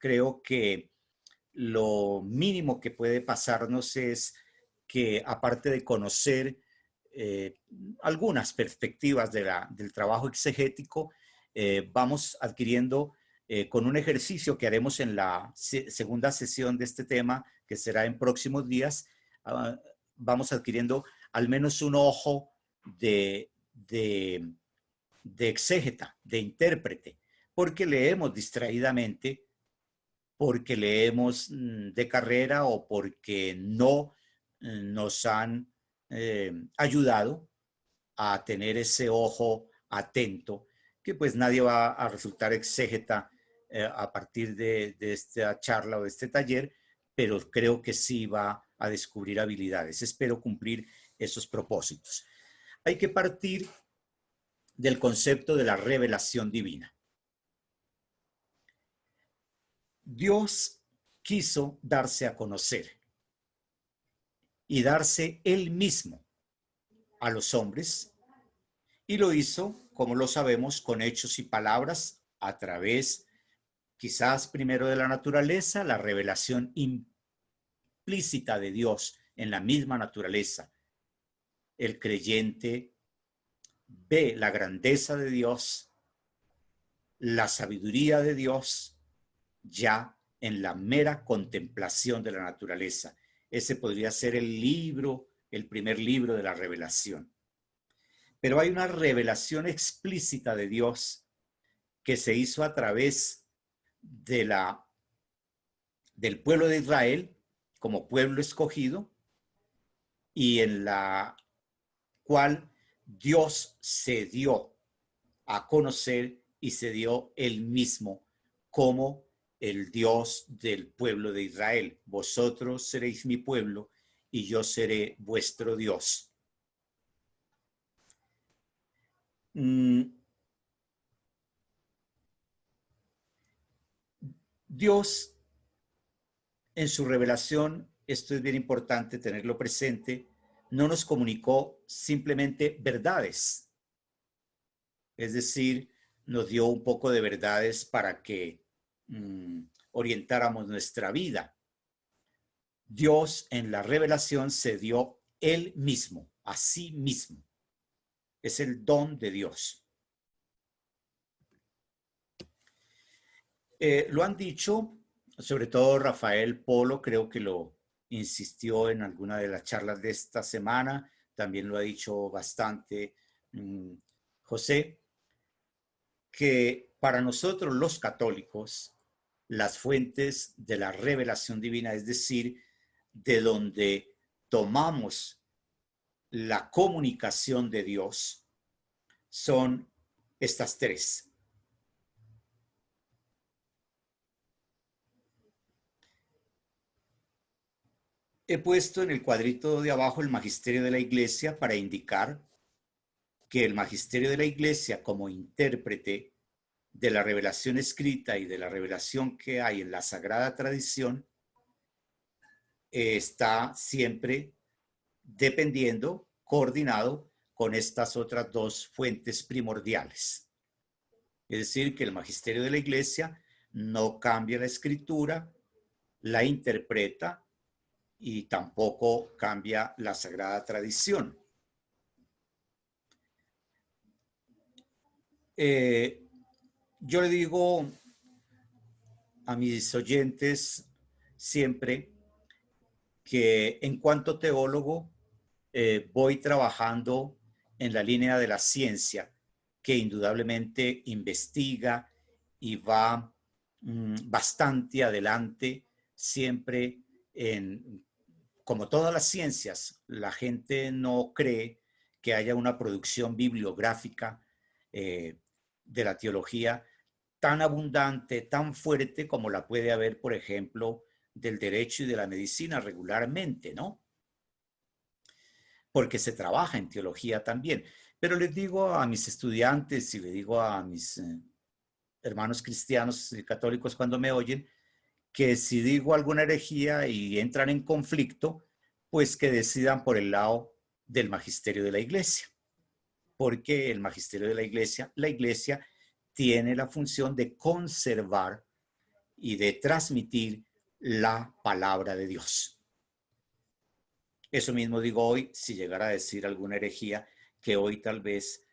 creo que lo mínimo que puede pasarnos es que, aparte de conocer eh, algunas perspectivas del trabajo exegético, vamos adquiriendo con un ejercicio que haremos en la segunda sesión de este tema, que será en próximos días, vamos adquiriendo al menos un ojo de exégeta, de intérprete, porque leemos distraídamente, porque leemos de carrera o porque no nos han ayudado a tener ese ojo atento, que pues nadie va a resultar exégeta a partir de esta charla o de este taller, pero creo que sí va a descubrir habilidades. Espero cumplir esos propósitos. Hay que partir del concepto de la revelación divina. Dios quiso darse a conocer y darse él mismo a los hombres, y lo hizo, como lo sabemos, con hechos y palabras a través, quizás primero de la naturaleza, la revelación implícita de Dios en la misma naturaleza. El creyente ve la grandeza de Dios, la sabiduría de Dios, ya en la mera contemplación de la naturaleza. Ese podría ser el primer libro de la revelación. Pero hay una revelación explícita de Dios que se hizo a través del pueblo de Israel como pueblo escogido, y en la cual Dios se dio a conocer y se dio él mismo como el Dios del pueblo de Israel. Vosotros seréis mi pueblo y yo seré vuestro Dios. Dios, en su revelación, esto es bien importante tenerlo presente, no nos comunicó simplemente verdades, es decir, nos dio un poco de verdades para que orientáramos nuestra vida. Dios en la revelación se dio él mismo, a sí mismo. Es el don de Dios. Lo han dicho, sobre todo Rafael Polo, creo que lo insistió en alguna de las charlas de esta semana, también lo ha dicho bastante José, que para nosotros los católicos, las fuentes de la revelación divina, es decir, de donde tomamos la comunicación de Dios, son estas tres. He puesto en el cuadrito de abajo el magisterio de la Iglesia para indicar que el magisterio de la Iglesia, como intérprete de la revelación escrita y de la revelación que hay en la sagrada tradición, está siempre dependiendo, coordinado con estas otras dos fuentes primordiales. Es decir, que el magisterio de la Iglesia no cambia la escritura, la interpreta y tampoco cambia la sagrada tradición. Yo le digo a mis oyentes siempre que, en cuanto teólogo, voy trabajando en la línea de la ciencia, que indudablemente investiga y va bastante adelante siempre como todas las ciencias. La gente no cree que haya una producción bibliográfica de la teología tan abundante, tan fuerte como la puede haber, por ejemplo, del derecho y de la medicina regularmente, ¿no? Porque se trabaja en teología también. Pero les digo a mis estudiantes y le digo a mis hermanos cristianos y católicos cuando me oyen, que si digo alguna herejía y entran en conflicto, pues que decidan por el lado del magisterio de la Iglesia. Porque el magisterio de la Iglesia tiene la función de conservar y de transmitir la palabra de Dios. Eso mismo digo hoy, si llegara a decir alguna herejía, que hoy tal vez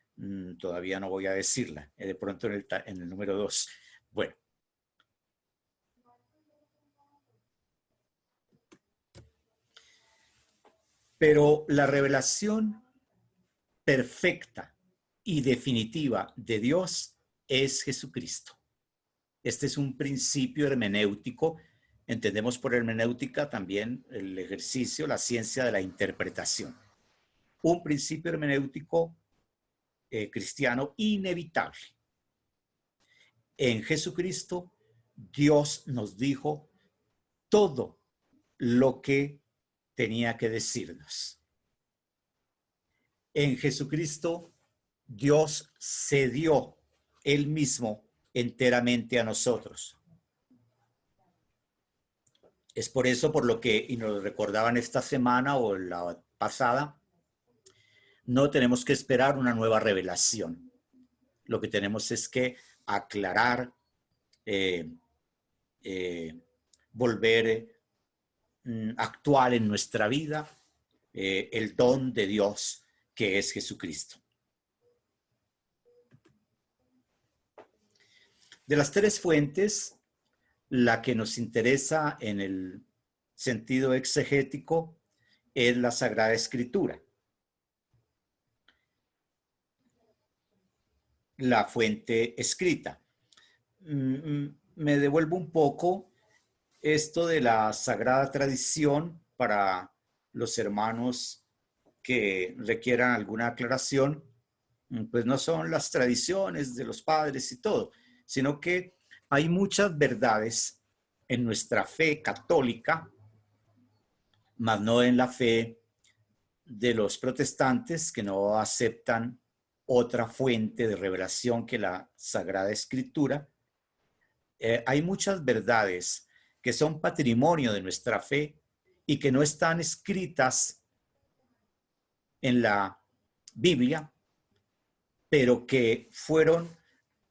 todavía no voy a decirla, de pronto en el número 2. Bueno. Pero la revelación perfecta y definitiva de Dios es Jesucristo. Este es un principio hermenéutico. Entendemos por hermenéutica también el ejercicio, la ciencia de la interpretación. Un principio hermenéutico cristiano inevitable. En Jesucristo, Dios nos dijo todo lo que tenía que decirnos. En Jesucristo, Dios se dio Él mismo enteramente a nosotros. Es por eso por lo que, y nos lo recordaban esta semana o la pasada, no tenemos que esperar una nueva revelación. Lo que tenemos es que aclarar, volver actual en nuestra vida el don de Dios que es Jesucristo. De las tres fuentes, la que nos interesa en el sentido exegético es la Sagrada Escritura. La fuente escrita. Me devuelvo un poco esto de la sagrada tradición para los hermanos que requieran alguna aclaración, pues no son las tradiciones de los padres y todo, sino que hay muchas verdades en nuestra fe católica, mas no en la fe de los protestantes que no aceptan otra fuente de revelación que la Sagrada Escritura. Hay muchas verdades que son patrimonio de nuestra fe y que no están escritas en la Biblia, pero que fueron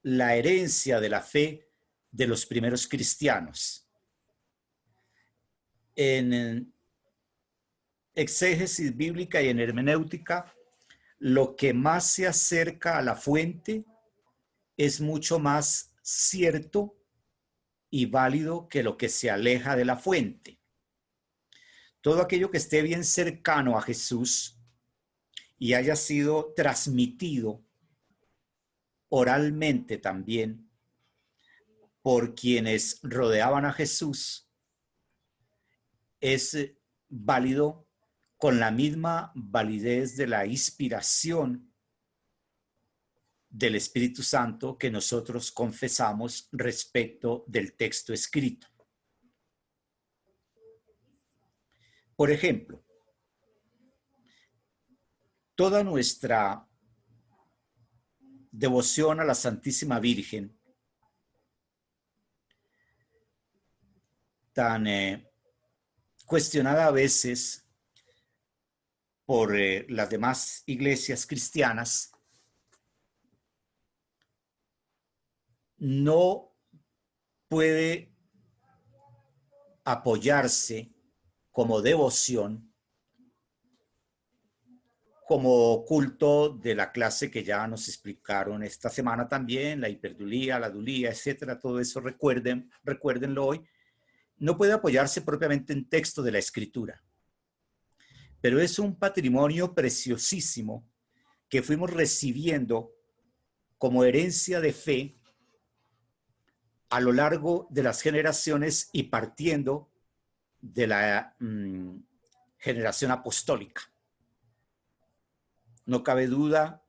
la herencia de la fe de los primeros cristianos. En exégesis bíblica y en hermenéutica, lo que más se acerca a la fuente es mucho más cierto y válido que lo que se aleja de la fuente. Todo aquello que esté bien cercano a Jesús y haya sido transmitido oralmente también por quienes rodeaban a Jesús, es válido con la misma validez de la inspiración del Espíritu Santo que nosotros confesamos respecto del texto escrito. Por ejemplo, toda nuestra devoción a la Santísima Virgen, tan cuestionada a veces por las demás iglesias cristianas, no puede apoyarse como devoción, como culto de la clase que ya nos explicaron esta semana también, la hiperdulía, la dulía, etcétera, todo eso recuérdenlo hoy. No puede apoyarse propiamente en texto de la Escritura, pero es un patrimonio preciosísimo que fuimos recibiendo como herencia de fe a lo largo de las generaciones y partiendo de la generación apostólica. No cabe duda,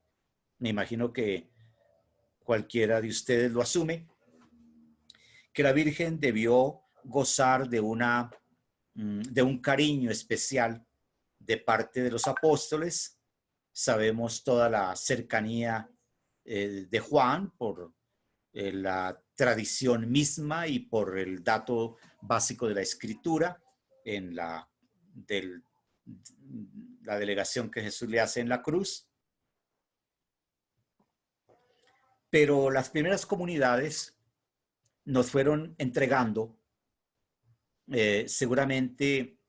me imagino que cualquiera de ustedes lo asume, que la Virgen debió gozar de un cariño especial de parte de los apóstoles. Sabemos toda la cercanía de Juan por la tradición misma y por el dato básico de la Escritura en la delegación que Jesús le hace en la cruz. Pero las primeras comunidades nos fueron entregando, seguramente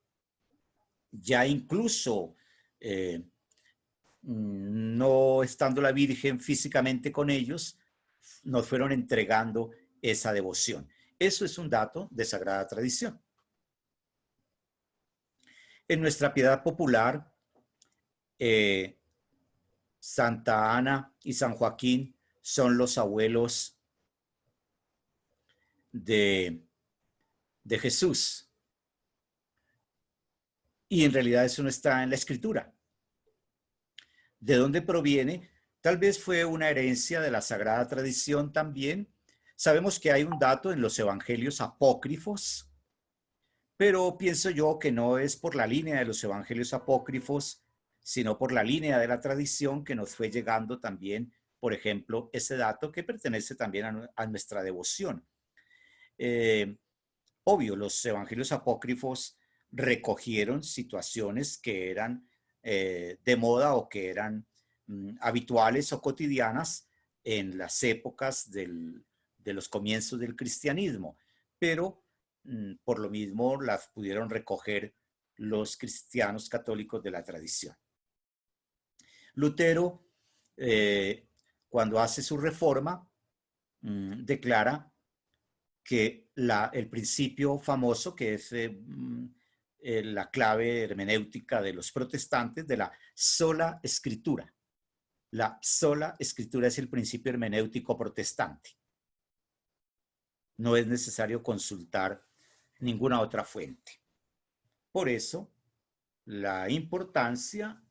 ya incluso no estando la Virgen físicamente con ellos, nos fueron entregando esa devoción. Eso es un dato de sagrada tradición. En nuestra piedad popular, Santa Ana y San Joaquín son los abuelos de Jesús. Y en realidad eso no está en la escritura. ¿De dónde proviene? Tal vez fue una herencia de la sagrada tradición también. Sabemos que hay un dato en los evangelios apócrifos, pero pienso yo que no es por la línea de los evangelios apócrifos, sino por la línea de la tradición que nos fue llegando también, por ejemplo, ese dato que pertenece también a nuestra devoción. Obvio, los evangelios apócrifos recogieron situaciones que eran de moda o que eran habituales o cotidianas en las épocas de los comienzos del cristianismo, pero por lo mismo las pudieron recoger los cristianos católicos de la tradición. Lutero, cuando hace su reforma, declara que el principio famoso, que es la clave hermenéutica de los protestantes, de la sola escritura. La sola escritura es el principio hermenéutico protestante. No es necesario consultar ninguna otra fuente. Por eso, la importancia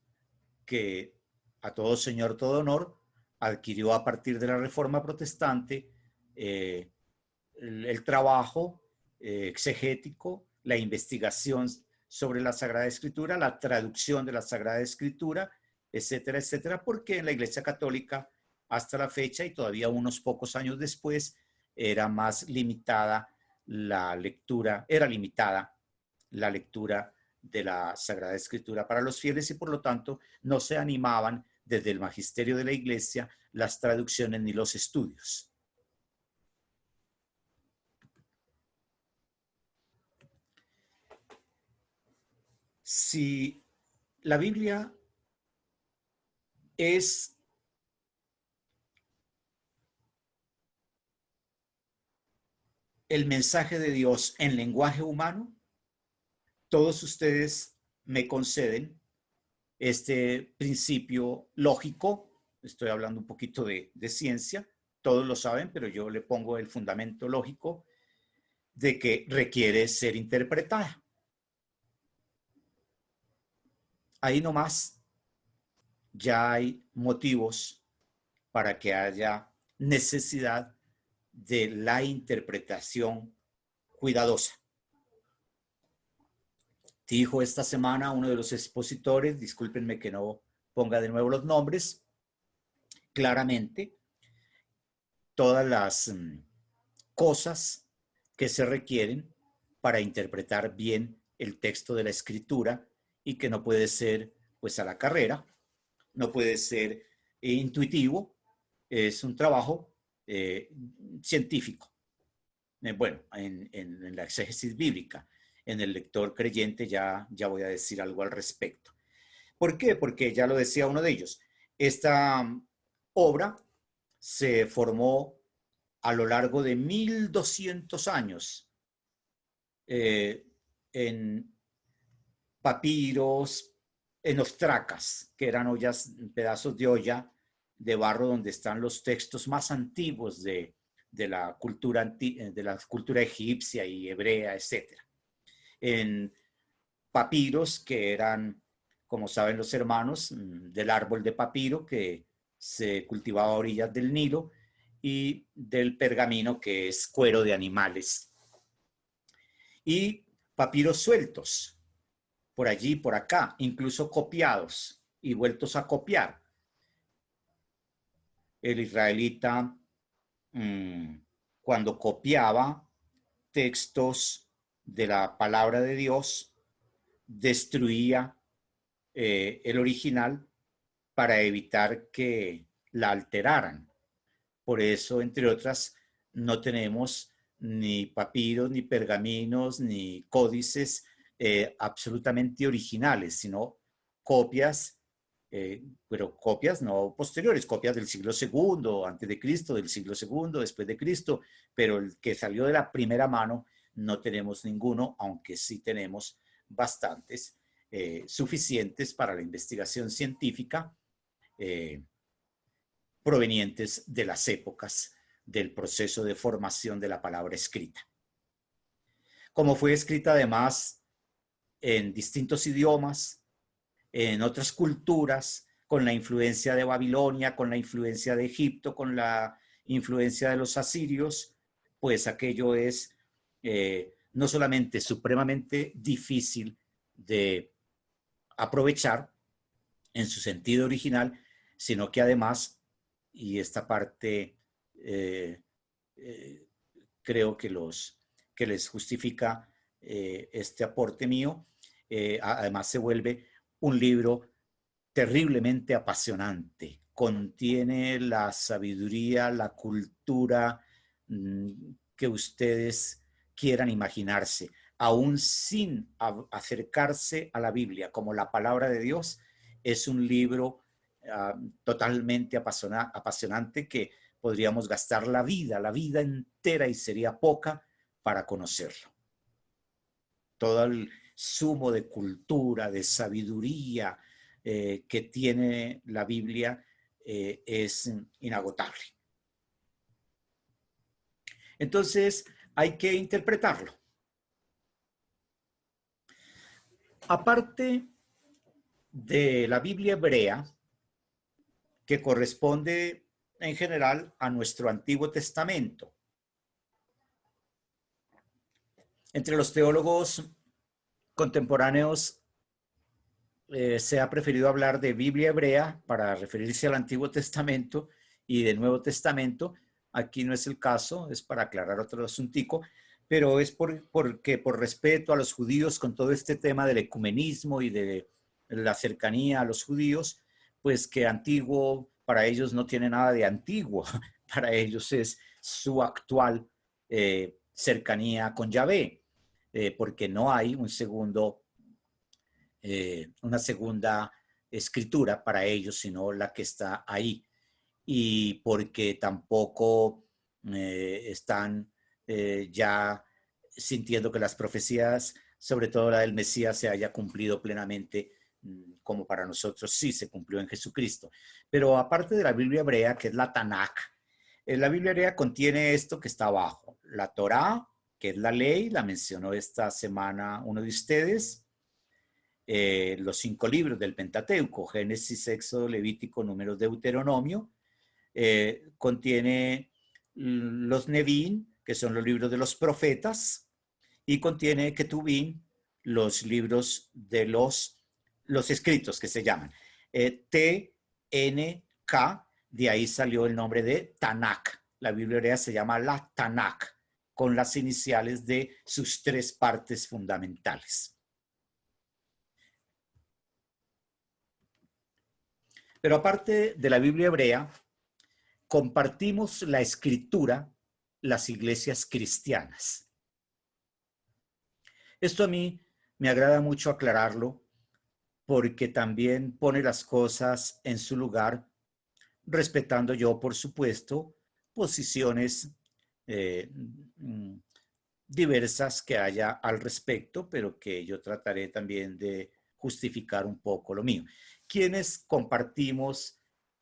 que a todo señor, todo honor, adquirió a partir de la Reforma Protestante el trabajo exegético, la investigación sobre la Sagrada Escritura, la traducción de la Sagrada Escritura, etcétera, etcétera, porque en la Iglesia Católica hasta la fecha y todavía unos pocos años después era más limitada la lectura, era limitada la lectura de la Sagrada Escritura para los fieles y por lo tanto no se animaban desde el magisterio de la Iglesia las traducciones ni los estudios. Si la Biblia es el mensaje de Dios en lenguaje humano, todos ustedes me conceden este principio lógico. Estoy hablando un poquito de ciencia, todos lo saben, pero yo le pongo el fundamento lógico de que requiere ser interpretada. Ahí nomás ya hay motivos para que haya necesidad de la interpretación cuidadosa. Dijo esta semana uno de los expositores, discúlpenme que no ponga de nuevo los nombres, claramente todas las cosas que se requieren para interpretar bien el texto de la escritura y que no puede ser pues a la carrera, no puede ser intuitivo, es un trabajo científico. Bueno, en la exégesis bíblica, en el lector creyente ya voy a decir algo al respecto. ¿Por qué? Porque ya lo decía uno de ellos, esta obra se formó a lo largo de 1200 años en papiros, en ostracas, que eran ollas, pedazos de olla de barro donde están los textos más antiguos de la cultura egipcia y hebrea, etc. En papiros que eran, como saben los hermanos, del árbol de papiro que se cultivaba a orillas del Nilo y del pergamino que es cuero de animales. Y papiros sueltos, por allí, por acá, incluso copiados y vueltos a copiar. El israelita, cuando copiaba textos de la palabra de Dios, destruía el original para evitar que la alteraran. Por eso, entre otras, no tenemos ni papiros, ni pergaminos, ni códices absolutamente originales, sino copias, pero copias no posteriores, copias del siglo segundo antes de Cristo, del siglo segundo después de Cristo, pero el que salió de la primera mano no tenemos ninguno, aunque sí tenemos bastantes suficientes para la investigación científica provenientes de las épocas del proceso de formación de la palabra escrita. Como fue escrita además en distintos idiomas, en otras culturas, con la influencia de Babilonia, con la influencia de Egipto, con la influencia de los asirios, pues aquello es no solamente supremamente difícil de aprovechar en su sentido original, sino que además, y esta parte creo que les justifica este aporte mío, además se vuelve un libro terriblemente apasionante. Contiene la sabiduría, la cultura que ustedes quieran imaginarse, aún sin acercarse a la Biblia como la palabra de Dios. Es un libro totalmente apasionante que podríamos gastar la vida entera y sería poca para conocerlo. Todo el sumo de cultura, de sabiduría que tiene la Biblia es inagotable. Entonces, hay que interpretarlo. Aparte de la Biblia hebrea, que corresponde en general a nuestro Antiguo Testamento. Entre los teólogos contemporáneos se ha preferido hablar de Biblia hebrea para referirse al Antiguo Testamento y del Nuevo Testamento. Aquí no es el caso, es para aclarar otro asuntico, pero es porque por respeto a los judíos con todo este tema del ecumenismo y de la cercanía a los judíos, pues que antiguo para ellos no tiene nada de antiguo, para ellos es su actual cercanía con Yahvé, porque no hay un segundo una segunda escritura para ellos, sino la que está ahí. Y porque tampoco están ya sintiendo que las profecías, sobre todo la del Mesías, se haya cumplido plenamente, como para nosotros sí se cumplió en Jesucristo. Pero aparte de la Biblia hebrea, que es la Tanakh, la Biblia hebrea contiene esto que está abajo, la Torá, que es la ley, la mencionó esta semana uno de ustedes, los 5 libros del Pentateuco, Génesis, Éxodo, Levítico, Números, Deuteronomio, contiene los Nevín, que son los libros de los profetas, y contiene Ketubín, los libros de los escritos que se llaman. T-N-K, de ahí salió el nombre de Tanakh. La Biblia hebrea se llama la Tanakh, con las iniciales de sus 3 partes fundamentales. Pero aparte de la Biblia hebrea, compartimos la escritura las iglesias cristianas. Esto a mí me agrada mucho aclararlo porque también pone las cosas en su lugar, respetando yo, por supuesto, posiciones diversas que haya al respecto, pero que yo trataré también de justificar un poco lo mío. Quienes compartimos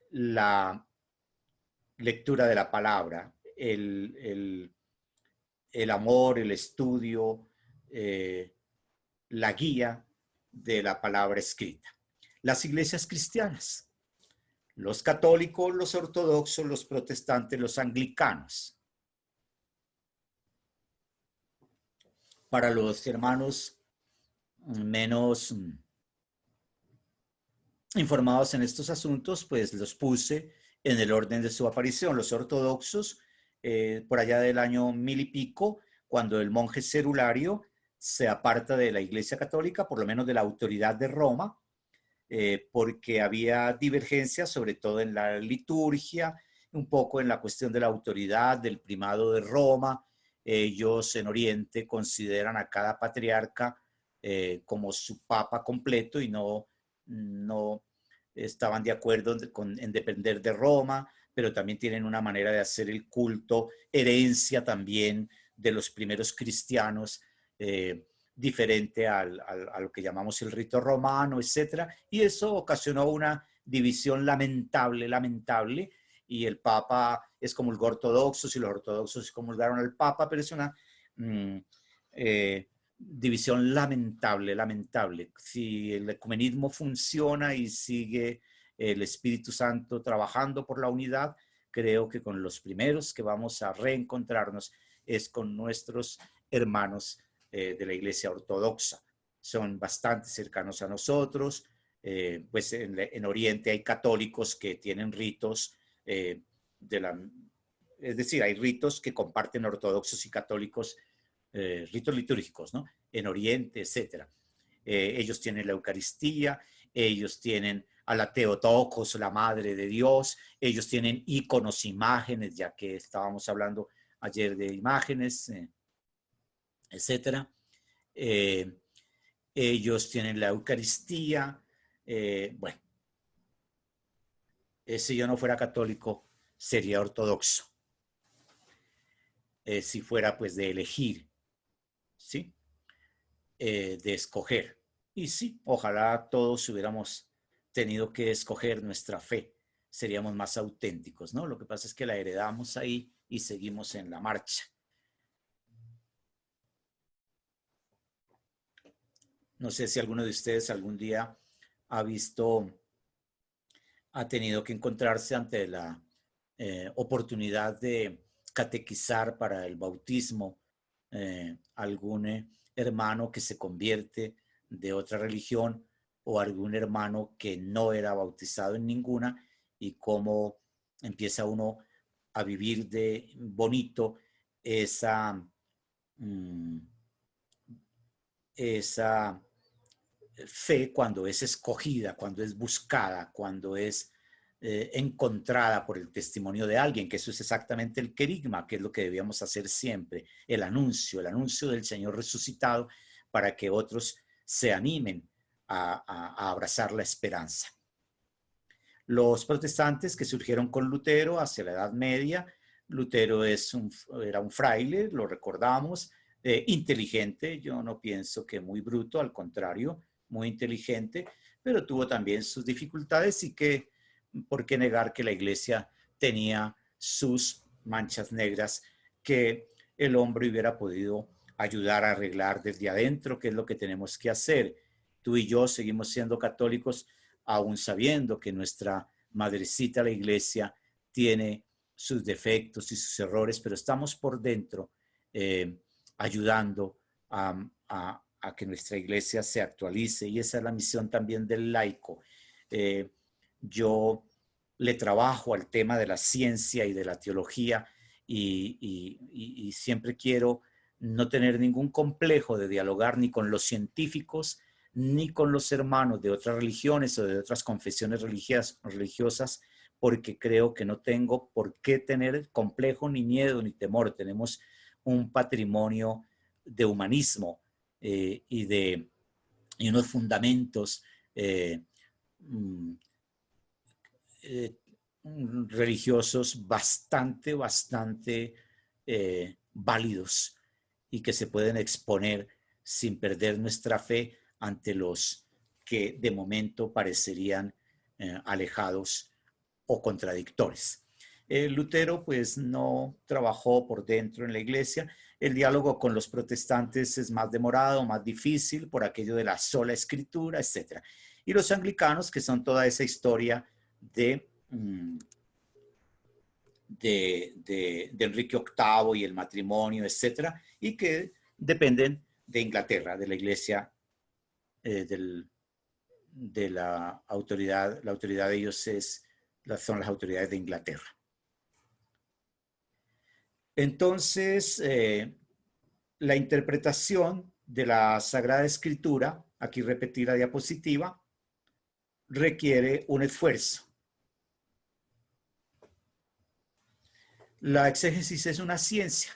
la lectura de la palabra, el amor, el estudio, la guía de la palabra escrita. Las iglesias cristianas, los católicos, los ortodoxos, los protestantes, los anglicanos. Para los hermanos menos informados en estos asuntos, pues los puse en el orden de su aparición. Los ortodoxos, por allá del año 1000 y pico, cuando el monje Cerulario se aparta de la Iglesia Católica, por lo menos de la autoridad de Roma, porque había divergencias, sobre todo en la liturgia, un poco en la cuestión de la autoridad, del primado de Roma, Ellos en Oriente consideran a cada patriarca como su papa completo y no estaban de acuerdo en depender de Roma, pero también tienen una manera de hacer el culto, herencia también de los primeros cristianos, diferente a lo que llamamos el rito romano, etcétera. Y eso ocasionó una división lamentable, y el Papa excomulgó ortodoxos y los ortodoxos excomulgaron al Papa, pero es una división lamentable. Si el ecumenismo funciona y sigue el Espíritu Santo trabajando por la unidad, creo que con los primeros que vamos a reencontrarnos es con nuestros hermanos de la Iglesia Ortodoxa. Son bastante cercanos a nosotros. Pues en Oriente hay católicos que tienen ritos es decir, hay ritos que comparten ortodoxos y católicos, ritos litúrgicos, ¿no? En Oriente, etcétera. Ellos tienen la Eucaristía, ellos tienen a la Theotokos, la Madre de Dios, ellos tienen íconos, imágenes, ya que estábamos hablando ayer de imágenes, etcétera. Ellos tienen la Eucaristía. Bueno, si yo no fuera católico, sería ortodoxo. Si fuera pues de elegir, ¿sí? De escoger. Y sí, ojalá todos hubiéramos tenido que escoger nuestra fe, seríamos más auténticos, ¿no? Lo que pasa es que la heredamos ahí y seguimos en la marcha. No sé si alguno de ustedes algún día ha tenido que encontrarse ante la oportunidad de catequizar para el bautismo algún hermano que se convierte de otra religión o algún hermano que no era bautizado en ninguna, y cómo empieza uno a vivir de bonito esa fe cuando es escogida, cuando es buscada, cuando es encontrada por el testimonio de alguien, que eso es exactamente el querigma, que es lo que debíamos hacer siempre, el anuncio del Señor resucitado, para que otros se animen a abrazar la esperanza. Los protestantes que surgieron con Lutero hacia la Edad Media, Lutero era un fraile, lo recordamos, inteligente, yo no pienso que muy bruto, al contrario, muy inteligente, pero tuvo también sus dificultades, y que, ¿por qué negar que la iglesia tenía sus manchas negras que el hombre hubiera podido ayudar a arreglar desde adentro, que es lo que tenemos que hacer? Tú y yo seguimos siendo católicos aún sabiendo que nuestra madrecita, la iglesia, tiene sus defectos y sus errores, pero estamos por dentro ayudando a que nuestra iglesia se actualice, y esa es la misión también del laico. Yo le trabajo al tema de la ciencia y de la teología, y siempre quiero no tener ningún complejo de dialogar ni con los científicos ni con los hermanos de otras religiones o de otras confesiones religiosas, porque creo que no tengo por qué tener complejo, ni miedo, ni temor. Tenemos un patrimonio de humanismo y unos fundamentos religiosos bastante válidos, y que se pueden exponer sin perder nuestra fe ante los que de momento parecerían alejados o contradictores. Lutero pues no trabajó por dentro en la iglesia. El diálogo con los protestantes es más demorado, más difícil, por aquello de la sola escritura, etc. Y los anglicanos, que son toda esa historia de Enrique VIII y el matrimonio, etcétera, y que dependen de Inglaterra, de la iglesia, de la autoridad de ellos son las autoridades de Inglaterra. Entonces, la interpretación de la Sagrada Escritura, aquí repetí la diapositiva, requiere un esfuerzo. La exégesis es una ciencia.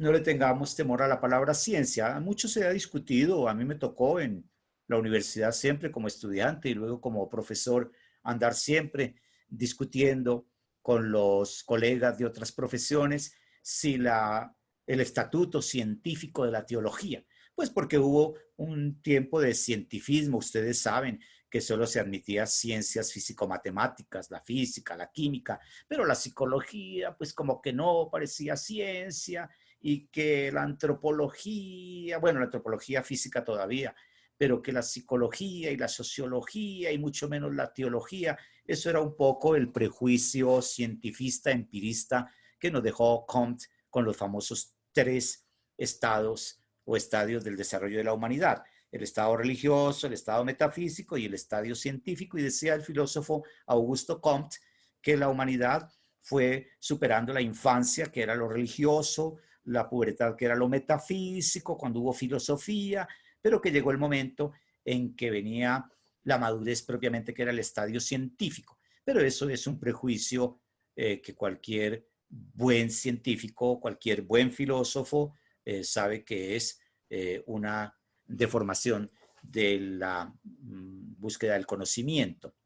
no le tengamos temor a la palabra ciencia. Mucho se ha discutido, a mí me tocó en la universidad siempre como estudiante y luego como profesor andar siempre discutiendo con los colegas de otras profesiones si el estatuto científico de la teología, pues porque hubo un tiempo de cientifismo, ustedes saben que solo se admitía ciencias físico-matemáticas, la física, la química, pero la psicología, pues como que no parecía ciencia, y que la antropología, bueno, la antropología física todavía, pero que la psicología y la sociología y mucho menos la teología, eso era un poco el prejuicio cientifista, empirista que nos dejó Comte con los famosos tres estados o estadios del desarrollo de la humanidad: el estado religioso, el estado metafísico y el estadio científico. Y decía el filósofo Augusto Comte que la humanidad fue superando la infancia, que era lo religioso, la pubertad, que era lo metafísico, cuando hubo filosofía, pero que llegó el momento en que venía la madurez propiamente, que era el estadio científico. Pero eso es un prejuicio que cualquier buen científico, cualquier buen filósofo sabe que es una deformación de la búsqueda del conocimiento.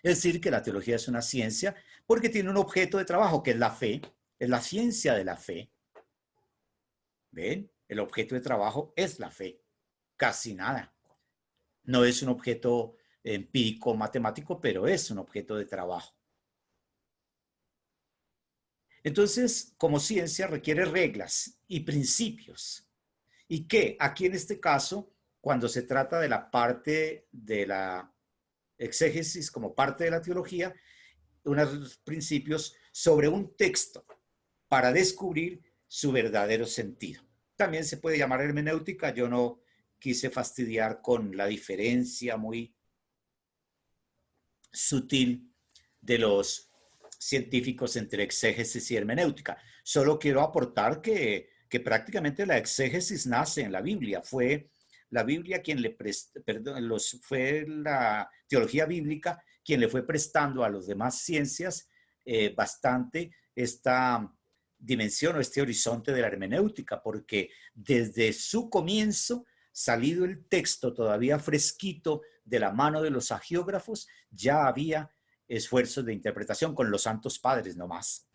Es decir, que la teología es una ciencia porque tiene un objeto de trabajo, que es la fe, es la ciencia de la fe. ¿Ven? El objeto de trabajo es la fe, casi nada. No es un objeto empírico matemático, pero es un objeto de trabajo. Entonces, como ciencia requiere reglas y principios. ¿Y qué? Aquí en este caso, cuando se trata de la parte de la exégesis como parte de la teología, unos principios sobre un texto para descubrir su verdadero sentido. También se puede llamar hermenéutica. Yo no quise fastidiar con la diferencia muy sutil de los científicos entre exégesis y hermenéutica. Solo quiero aportar que prácticamente la exégesis nace en la Biblia. Fue la Biblia quien le prestó, perdón, fue la teología bíblica quien le fue prestando a las demás ciencias bastante esta dimensión o este horizonte de la hermenéutica, porque desde su comienzo, salido el texto todavía fresquito de la mano de los agiógrafos, ya había esfuerzos de interpretación con los santos padres nomás.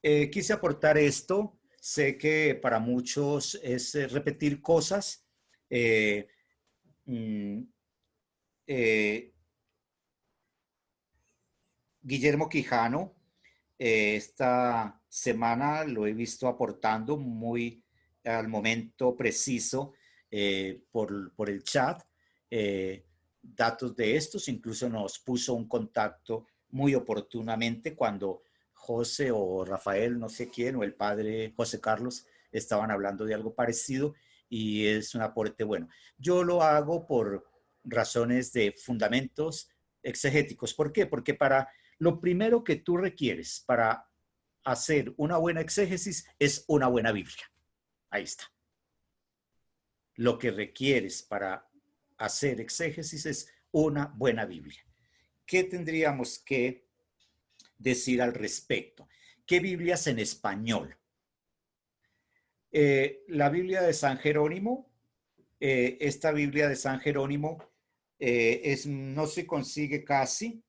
Quise aportar esto. Sé que para muchos es repetir cosas. Eh, mm, eh, Guillermo Quijano, esta semana lo he visto aportando muy al momento preciso por el chat datos de estos. Incluso nos puso un contacto muy oportunamente cuando José o Rafael, no sé quién, o el padre José Carlos estaban hablando de algo parecido, y es un aporte bueno. Yo lo hago por razones de fundamentos exegéticos. ¿Por qué? Porque lo primero que tú requieres para hacer una buena exégesis es una buena Biblia. Ahí está. Lo que requieres para hacer exégesis es una buena Biblia. ¿Qué tendríamos que decir al respecto? ¿Qué Biblias en español? La Biblia de San Jerónimo, esta Biblia de San Jerónimo no se consigue casi,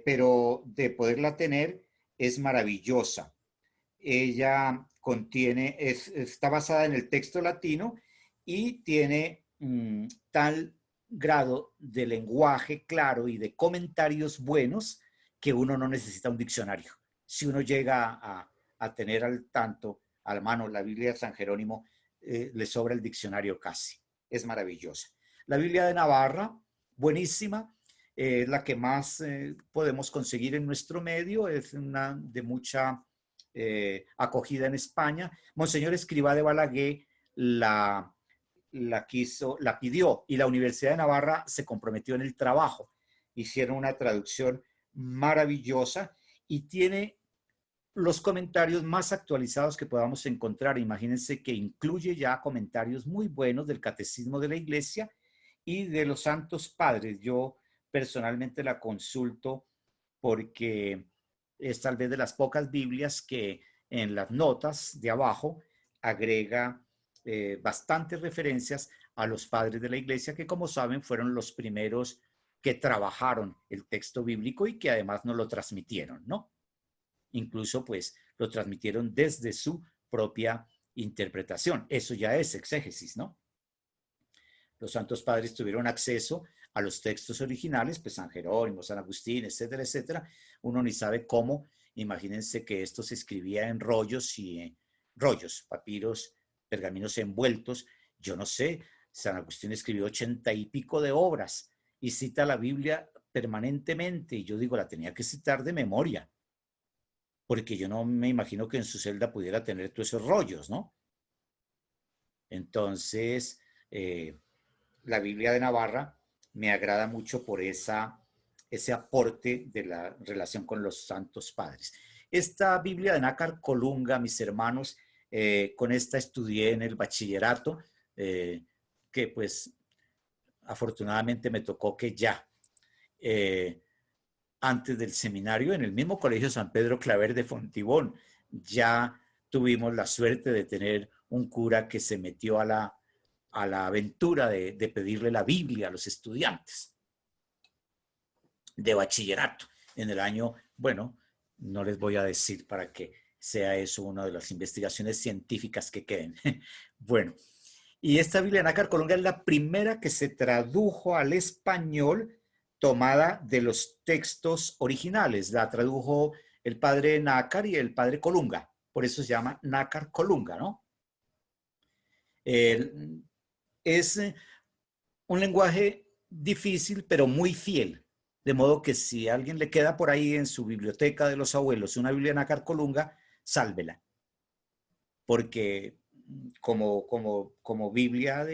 pero de poderla tener es maravillosa. Ella está basada en el texto latino y tiene tal grado de lenguaje claro y de comentarios buenos que uno no necesita un diccionario. Si uno llega a tener al tanto, a la mano, la Biblia de San Jerónimo, le sobra el diccionario casi. Es maravillosa. La Biblia de Navarra, buenísima, es la que más podemos conseguir en nuestro medio, es una de mucha acogida en España. Monseñor Escrivá de Balaguer la pidió, y la Universidad de Navarra se comprometió en el trabajo. Hicieron una traducción maravillosa y tiene los comentarios más actualizados que podamos encontrar. Imagínense que incluye ya comentarios muy buenos del Catecismo de la Iglesia y de los Santos Padres. Yo personalmente la consulto porque es tal vez de las pocas Biblias que en las notas de abajo agrega bastantes referencias a los padres de la iglesia, que como saben fueron los primeros que trabajaron el texto bíblico y que además nos lo transmitieron, ¿no? Incluso pues lo transmitieron desde su propia interpretación. Eso ya es exégesis, ¿no? Los santos padres tuvieron acceso a los textos originales, pues San Jerónimo, San Agustín, etcétera, etcétera. Uno ni sabe cómo. Imagínense que esto se escribía en rollos y rollos, papiros, pergaminos envueltos. Yo no sé, San Agustín escribió 80 y pico de obras y cita la Biblia permanentemente. Y yo digo, la tenía que citar de memoria, porque yo no me imagino que en su celda pudiera tener todos esos rollos, ¿no? Entonces, la Biblia de Navarra me agrada mucho por ese aporte de la relación con los santos padres. Esta Biblia de Nácar Colunga, mis hermanos, con esta estudié en el bachillerato, que pues afortunadamente me tocó que ya, antes del seminario, en el mismo colegio San Pedro Claver de Fontibón, ya tuvimos la suerte de tener un cura que se metió a la aventura de pedirle la Biblia a los estudiantes de bachillerato en el año, bueno, no les voy a decir para que sea eso una de las investigaciones científicas que queden. Bueno, y esta Biblia de Nácar Colunga es la primera que se tradujo al español tomada de los textos originales. La tradujo el padre Nácar y el padre Colunga. Por eso se llama Nácar Colunga, ¿no? Es un lenguaje difícil, pero muy fiel. De modo que si a alguien le queda por ahí en su biblioteca de los abuelos una Biblia Nácar Colunga, sálvela. Porque como Biblia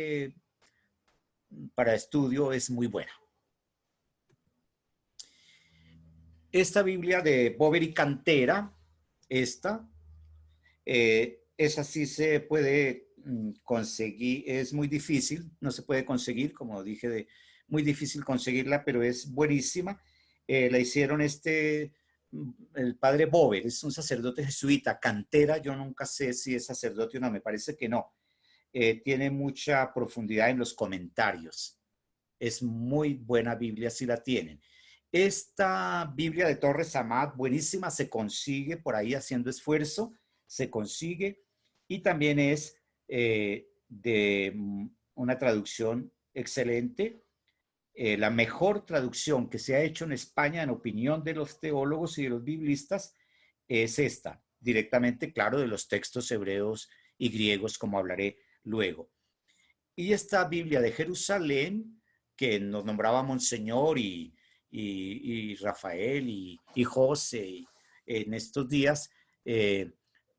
para estudio es muy buena. Esta Biblia de Bover y Cantera, esta, esa sí se puede conseguir, es muy difícil, no se puede conseguir, como dije, muy difícil conseguirla, pero es buenísima. La hicieron el padre Bover, es un sacerdote jesuita. Cantera, yo nunca sé si es sacerdote o no, me parece que no. Tiene mucha profundidad en los comentarios. Es muy buena Biblia si la tienen. Esta Biblia de Torres Amat, buenísima, se consigue por ahí haciendo esfuerzo, se consigue y también es de una traducción excelente. La mejor traducción que se ha hecho en España, en opinión de los teólogos y de los biblistas, es esta, directamente, claro, de los textos hebreos y griegos, como hablaré luego. Y esta Biblia de Jerusalén, que nos nombraba Monseñor y Rafael y José en estos días,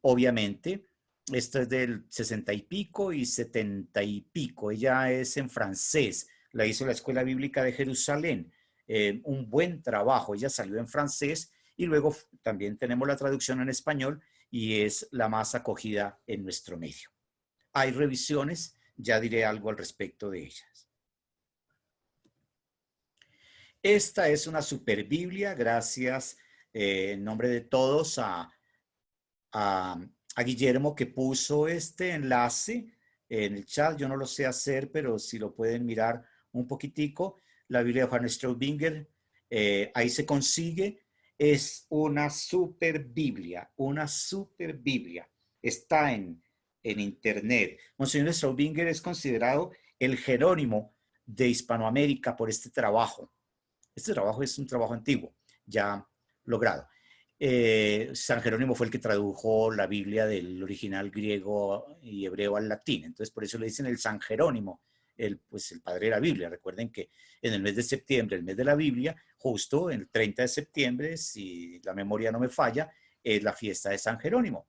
obviamente, esta es del 60 y pico y 70 y pico. Ella es en francés, la hizo la Escuela Bíblica de Jerusalén. Un buen trabajo, ella salió en francés y luego también tenemos la traducción en español y es la más acogida en nuestro medio. Hay revisiones, ya diré algo al respecto de ellas. Esta es una super Biblia, gracias en nombre de todos a Guillermo que puso este enlace en el chat. Yo no lo sé hacer, pero si lo pueden mirar un poquitico, la Biblia de Juan Straubinger, ahí se consigue. Es una super Biblia, una super Biblia. Está en internet. Monseñor Straubinger es considerado el Jerónimo de Hispanoamérica por este trabajo. Este trabajo es un trabajo antiguo, ya logrado. San Jerónimo fue el que tradujo la Biblia del original griego y hebreo al latín. Entonces, por eso le dicen el San Jerónimo, pues el padre de la Biblia. Recuerden que en el mes de septiembre, el mes de la Biblia, justo el 30 de septiembre, si la memoria no me falla, es la fiesta de San Jerónimo,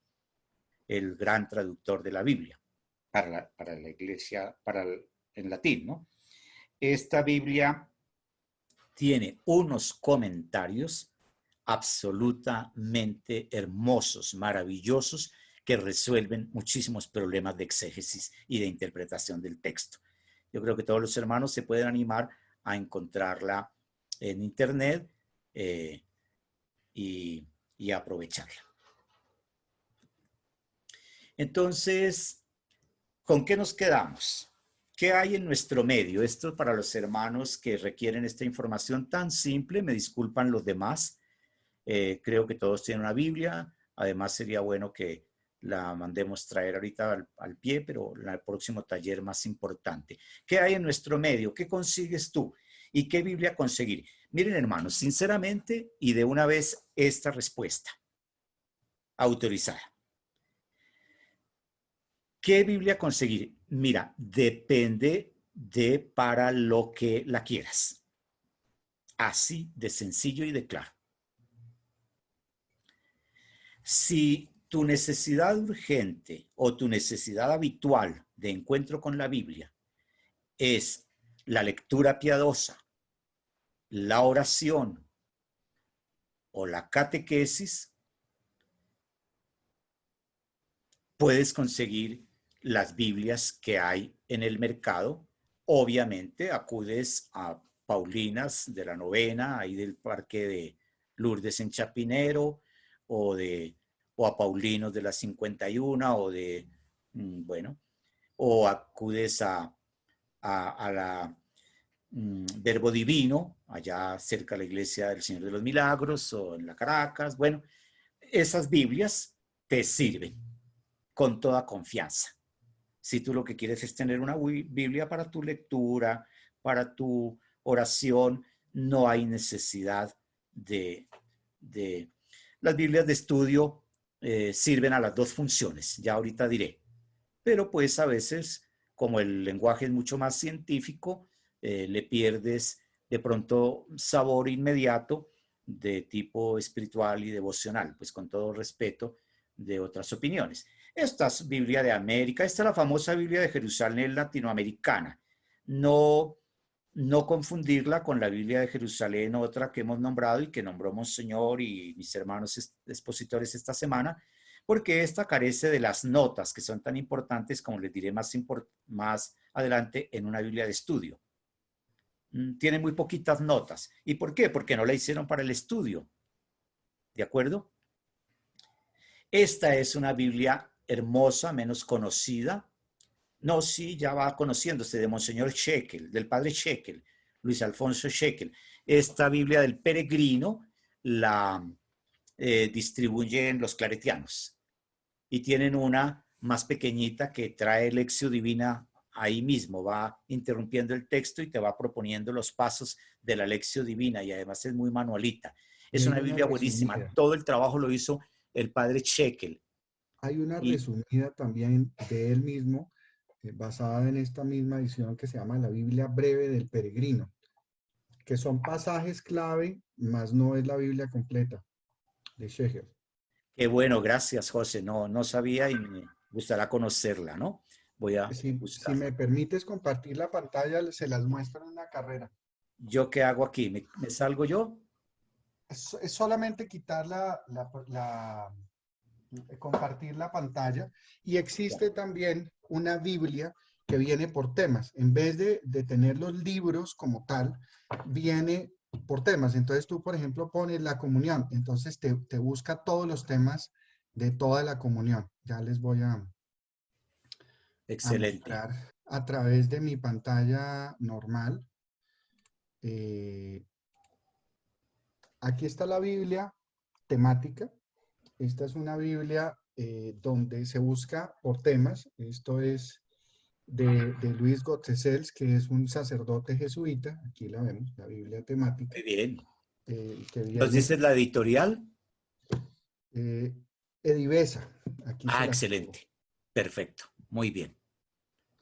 el gran traductor de la Biblia para la iglesia, en latín, ¿no? Esta Biblia tiene unos comentarios absolutamente hermosos, maravillosos, que resuelven muchísimos problemas de exégesis y de interpretación del texto. Yo creo que todos los hermanos se pueden animar a encontrarla en internet y y aprovecharla. Entonces, ¿con qué nos quedamos? ¿Qué hay en nuestro medio? Esto para los hermanos que requieren esta información tan simple, me disculpan los demás. Creo que todos tienen una Biblia. Además, sería bueno que la mandemos traer ahorita al pie, pero en el próximo taller más importante. ¿Qué hay en nuestro medio? ¿Qué consigues tú? ¿Y qué Biblia conseguir? Miren, hermanos, sinceramente, y de una vez esta respuesta autorizada. ¿Qué Biblia conseguir? Mira, depende de para lo que la quieras. Así de sencillo y de claro. Si tu necesidad urgente o tu necesidad habitual de encuentro con la Biblia es la lectura piadosa, la oración o la catequesis, puedes conseguir las Biblias que hay en el mercado. Obviamente acudes a Paulinas de la Novena, ahí del Parque de Lourdes en Chapinero, o a Paulinos de la 51, o de, bueno, o acudes a la Verbo Divino, allá cerca de la iglesia del Señor de los Milagros, o en la Caracas. Bueno, esas Biblias te sirven con toda confianza. Si tú lo que quieres es tener una Biblia para tu lectura, para tu oración, no hay necesidad de las Biblias de estudio sirven a las dos funciones, ya ahorita diré. Pero pues a veces, como el lenguaje es mucho más científico, le pierdes de pronto sabor inmediato de tipo espiritual y devocional, pues con todo respeto de otras opiniones. Esta es Biblia de América, esta es la famosa Biblia de Jerusalén latinoamericana. No, no confundirla con la Biblia de Jerusalén, otra que hemos nombrado y que nombró Monseñor y mis hermanos expositores esta semana, porque esta carece de las notas que son tan importantes, como les diré más adelante, en una Biblia de estudio. Tiene muy poquitas notas. ¿Y por qué? Porque no la hicieron para el estudio. ¿De acuerdo? Esta es una Biblia hermosa, menos conocida. No, sí, ya va conociéndose, de Monseñor Shekel, del padre Shekel, Luis Alfonso Shekel. Esta Biblia del Peregrino la distribuyen los claretianos y tienen una más pequeñita que trae Lección Divina ahí mismo, va interrumpiendo el texto y te va proponiendo los pasos de la Lección Divina, y además es muy manualita. Y Es hay una una Biblia buenísima. resumida. Todo el trabajo lo hizo el padre Shekel. Hay una Y resumida también de él mismo, basada en esta misma edición que se llama la Biblia Breve del Peregrino, que son pasajes clave, más no es la Biblia completa de Shegel. qué bueno, gracias, José. No, no sabía y me gustará conocerla, ¿no? Voy a Si buscarla. me permites compartir la pantalla, se las muestro en una carrera. ¿Yo qué hago aquí? ¿Me salgo yo? Es solamente quitar compartir la pantalla, y existe también una Biblia que viene por temas. En vez de tener los libros como tal, viene por temas. Entonces tú, por ejemplo, pones la comunión, entonces te busca todos los temas de toda la comunión. Ya les voy a Excelente. mostrar a través de mi pantalla normal. Eh, Aquí está la Biblia temática. Esta es una Biblia donde se busca por temas. Esto es de Luis Gotesels, que es un sacerdote jesuita. Aquí la vemos, la Biblia temática, Muy bien. que ¿Nos viene dices la editorial? eh, Edivesa. Aquí se Ah, las pongo. excelente. Perfecto. Muy bien.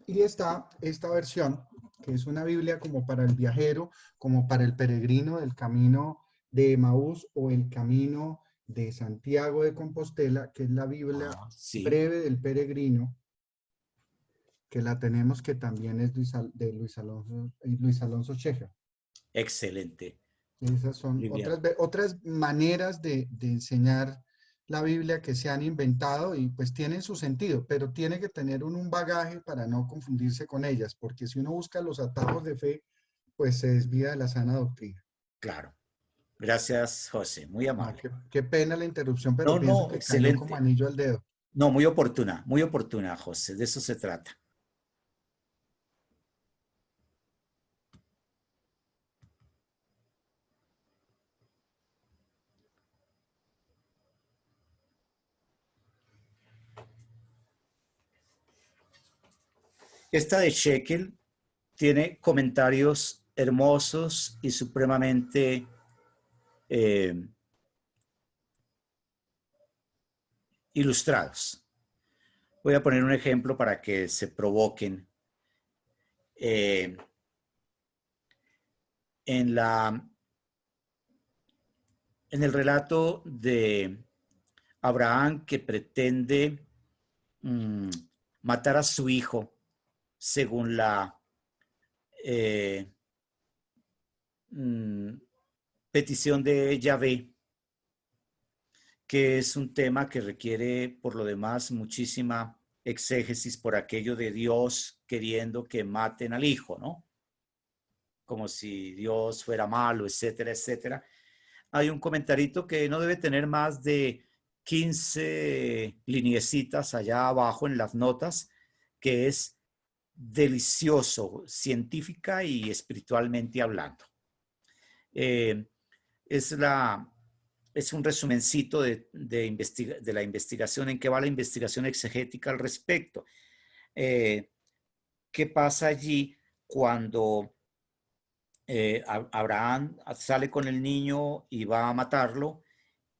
Y está esta versión, que es una Biblia como para el viajero, como para el peregrino del camino de Emaús o el camino de Santiago de Compostela, que es la Biblia Ah, sí. breve del peregrino, que la tenemos, que también es de Luis Alonso Cheja. Excelente. Esas son Muy bien. otras maneras de enseñar la Biblia que se han inventado, y pues tienen su sentido, pero tiene que tener un bagaje para no confundirse con ellas, porque si uno busca los atajos de fe, pues se desvía de la sana doctrina. Claro. Gracias, José. Muy No, amable. qué pena la interrupción, pero No, pienso no, que cayó como excelente. anillo al dedo. No, muy oportuna, José. De eso se trata. Esta de Shekel tiene comentarios hermosos y supremamente eh, ilustrados. Voy a poner un ejemplo para que se provoquen. Eh, en, la, en el relato de Abraham que pretende mmm, matar a su hijo según la eh, mmm, petición de Yahvé, que es un tema que requiere, por lo demás, muchísima exégesis por aquello de Dios queriendo que maten al hijo, ¿no? Como si Dios fuera malo, etcétera, etcétera. Hay un comentarito que no debe tener más de 15 lineecitas allá abajo en las notas, que es delicioso, científica y espiritualmente hablando. Eh, es, la, es un resumencito de la investigación, en qué va la investigación exegética al respecto. Eh, ¿Qué pasa allí cuando Abraham sale con el niño y va a matarlo?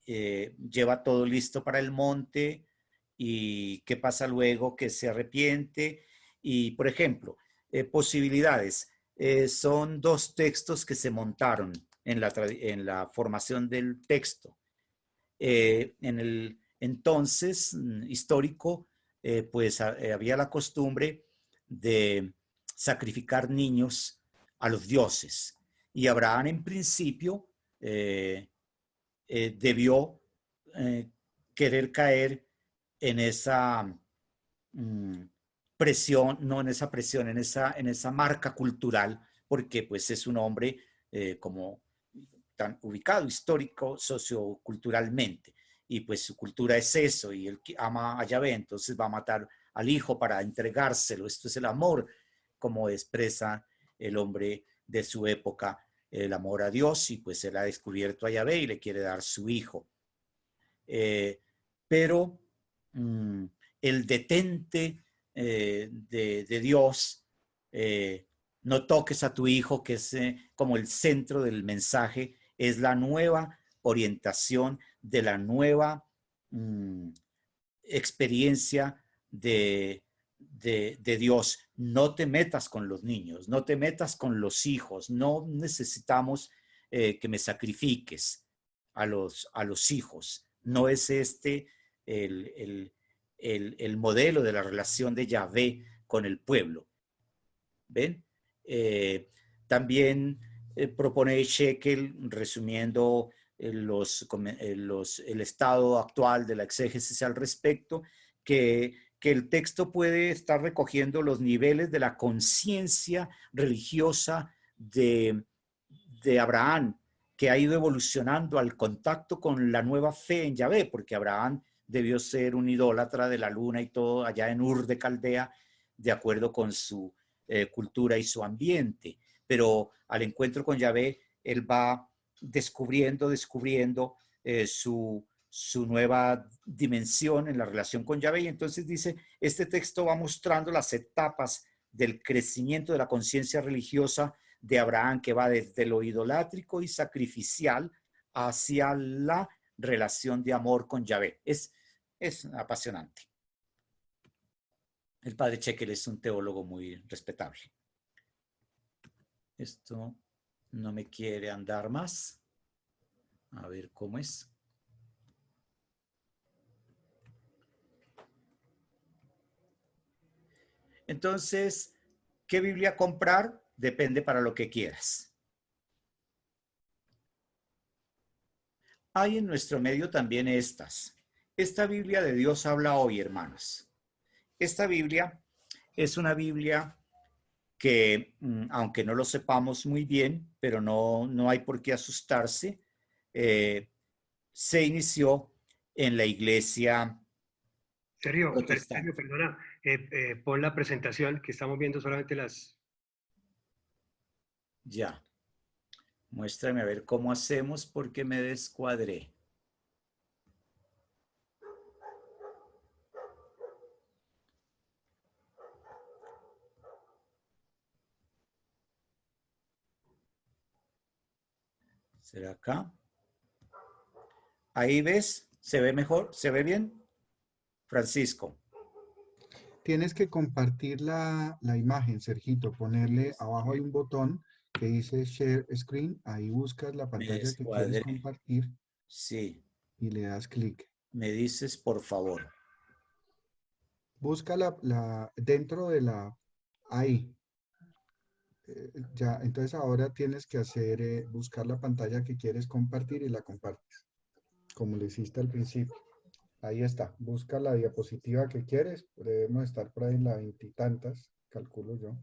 Lleva todo listo para el monte y qué pasa luego, que se arrepiente. Y, por ejemplo, posibilidades. Son dos textos que se montaron en la formación del texto. En el entonces histórico, pues había la costumbre de sacrificar niños a los dioses. Y Abraham en principio debió eh, querer caer en esa mm, presión, no en esa presión, en esa marca cultural, porque pues es un hombre como tan ubicado histórico, socioculturalmente, y pues su cultura es eso, y él ama a Yahvé, entonces va a matar al hijo para entregárselo. Esto es el amor, como expresa el hombre de su época, el amor a Dios, y pues él ha descubierto a Yahvé y le quiere dar su hijo. Eh, pero mmm, el detente de Dios, no toques a tu hijo, que es como el centro del mensaje, es la nueva orientación de la nueva experiencia de Dios. No te metas con los niños, no te metas con los hijos, no necesitamos que me sacrifiques a los hijos. No es este el, el modelo de la relación de Yahvé con el pueblo. ¿Ven? Eh, También propone Shekel, resumiendo el estado actual de la exégesis al respecto, que el texto puede estar recogiendo los niveles de la conciencia religiosa de Abraham, que ha ido evolucionando al contacto con la nueva fe en Yahvé, porque Abraham debió ser un idólatra de la luna y todo allá en Ur de Caldea, de acuerdo con su cultura y su ambiente. Pero al encuentro con Yahvé, él va descubriendo su nueva dimensión en la relación con Yahvé. Y entonces dice, este texto va mostrando las etapas del crecimiento de la conciencia religiosa de Abraham, que va desde lo idolátrico y sacrificial hacia la relación de amor con Yahvé. Es apasionante. El padre Shekel es un teólogo muy respetable. Esto no me quiere andar más. A ver cómo es. Entonces, ¿qué Biblia comprar? Depende para lo que quieras. Hay en nuestro medio también estas. Esta Biblia de Dios habla hoy, hermanos. Esta Biblia es una Biblia que, aunque no lo sepamos muy bien, pero no hay por qué asustarse, se inició en la iglesia Sergio, protestante. perdona, pon la presentación que estamos viendo solamente las... Ya, muéstrame a ver cómo hacemos porque me descuadré. ¿Será acá? Ahí ves, ¿se ve mejor? ¿Se ve bien? Francisco, Tienes que compartir la imagen, Sergito, ponerle abajo hay un botón que dice Share Screen, ahí buscas la me pantalla que quieres descuadré. compartir Sí, y le das clic. me dices por favor. Busca dentro de ahí. Ya, entonces ahora tienes que buscar la pantalla que quieres compartir y la compartes, como lo hiciste al principio. Ahí está, busca la diapositiva que quieres, debemos estar por ahí en la veintitantas, calculo yo.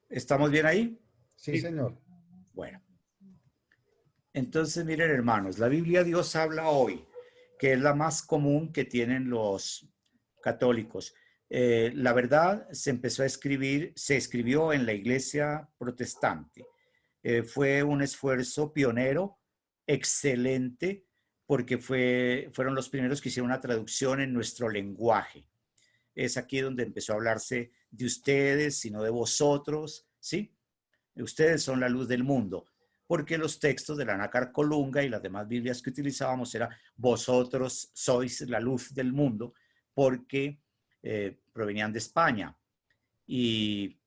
¿Estamos bien ahí? Sí, señor. Bueno, entonces miren hermanos, la Biblia Dios habla hoy, que es la más común que tienen los católicos. La verdad se empezó a escribir, se escribió en la iglesia protestante. Fue un esfuerzo pionero, excelente, porque fueron los primeros que hicieron una traducción en nuestro lenguaje. Es aquí donde empezó a hablarse de ustedes, y no de vosotros, ¿sí? Ustedes son la luz del mundo, porque los textos de la Nácar Colunga y las demás Biblias que utilizábamos era vosotros sois la luz del mundo, porque provenían de España. Y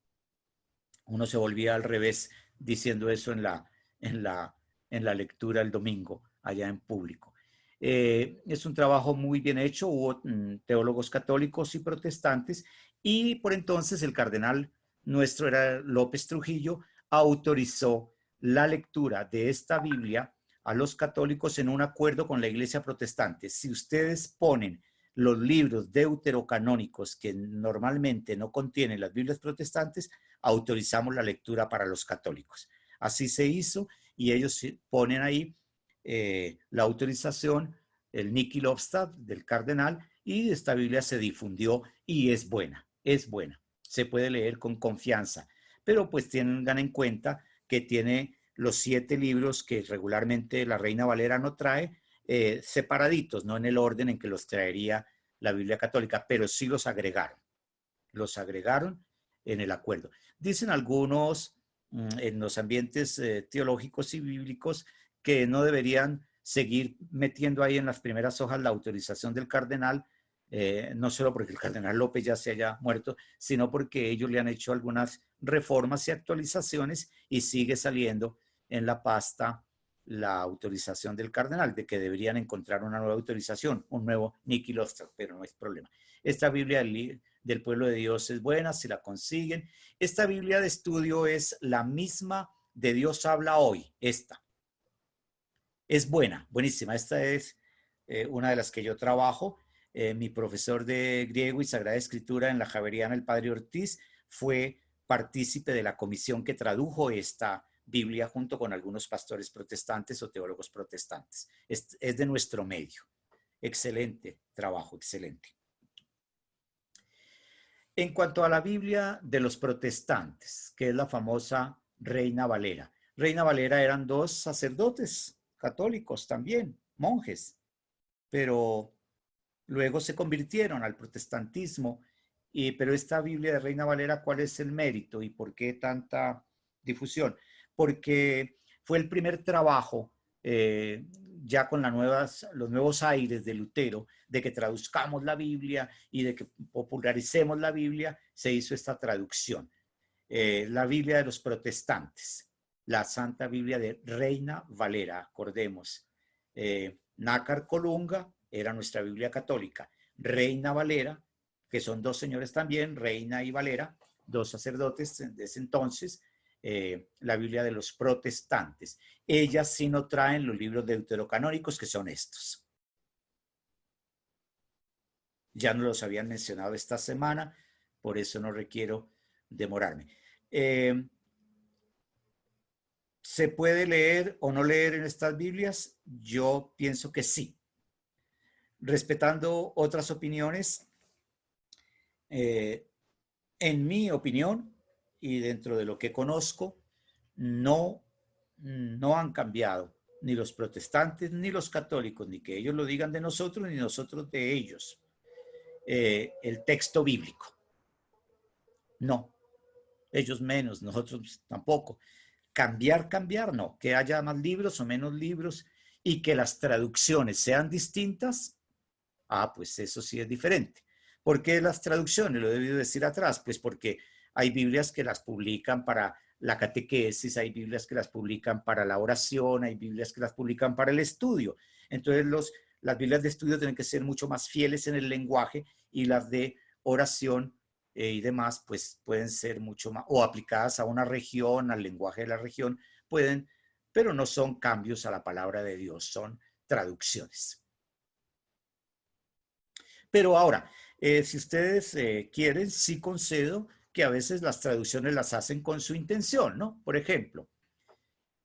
uno se volvía al revés diciendo eso en la lectura el domingo, allá en público. Es un trabajo muy bien hecho, hubo teólogos católicos y protestantes, y por entonces el cardenal nuestro era López Trujillo, autorizó la lectura de esta Biblia a los católicos en un acuerdo con la Iglesia protestante. Si ustedes ponen los libros deuterocanónicos que normalmente no contienen las Biblias protestantes, autorizamos la lectura para los católicos. Así se hizo y ellos ponen ahí la autorización, el Niki Lobstad del cardenal, y esta Biblia se difundió y es buena, se puede leer con confianza, pero pues tengan en cuenta que tiene los 7 libros que regularmente la Reina Valera no trae, separaditos, no en el orden en que los traería la Biblia católica, pero sí los agregaron en el acuerdo. Dicen algunos en los ambientes teológicos y bíblicos que no deberían seguir metiendo ahí en las primeras hojas la autorización del cardenal, no solo porque el cardenal López ya se haya muerto, sino porque ellos le han hecho algunas reformas y actualizaciones y sigue saliendo en la pasta la autorización del cardenal, de que deberían encontrar una nueva autorización, un nuevo Niki Lofstad, pero no es problema. Esta Biblia del pueblo de Dios es buena, si la consiguen. Esta Biblia de estudio es la misma de Dios habla hoy, esta. Es buena, buenísima. Esta es una de las que yo trabajo. Mi profesor de griego y Sagrada Escritura en la Javeriana, el padre Ortiz, fue partícipe de la comisión que tradujo esta Biblia junto con algunos pastores protestantes o teólogos protestantes. Es de nuestro medio. Excelente trabajo, excelente. En cuanto a la Biblia de los protestantes, que es la famosa Reina Valera. Reina Valera eran 2 sacerdotes católicos también, monjes, pero luego se convirtieron al protestantismo. Pero esta Biblia de Reina Valera, ¿cuál es el mérito y por qué tanta difusión? Porque fue el primer trabajo, ya con los nuevos aires de Lutero, de que traduzcamos la Biblia y de que popularicemos la Biblia, se hizo esta traducción. La Biblia de los protestantes, la Santa Biblia de Reina Valera, acordemos. Nácar Colunga era nuestra Biblia católica. Reina Valera, que son 2 señores también, Reina y Valera, 2 sacerdotes de ese entonces, la Biblia de los protestantes. Ellas sí no traen los libros deuterocanónicos, que son estos. Ya no los habían mencionado esta semana, por eso no requiero demorarme. ¿Se puede leer o no leer en estas Biblias? Yo pienso que sí. Respetando otras opiniones, en mi opinión y dentro de lo que conozco, no han cambiado ni los protestantes ni los católicos, ni que ellos lo digan de nosotros ni nosotros de ellos. El texto bíblico. No, ellos menos, nosotros tampoco. Cambiar, no. Que haya más libros o menos libros y que las traducciones sean distintas, pues eso sí es diferente. ¿Por qué las traducciones? Lo he debido decir atrás, pues porque hay Biblias que las publican para la catequesis, hay Biblias que las publican para la oración, hay Biblias que las publican para el estudio. Entonces las Biblias de estudio tienen que ser mucho más fieles en el lenguaje y las de oración y demás, pues pueden ser mucho más, o aplicadas a una región, al lenguaje de la región, pueden, pero no son cambios a la palabra de Dios, son traducciones. Pero ahora, si ustedes quieren, sí concedo que a veces las traducciones las hacen con su intención, ¿no? Por ejemplo,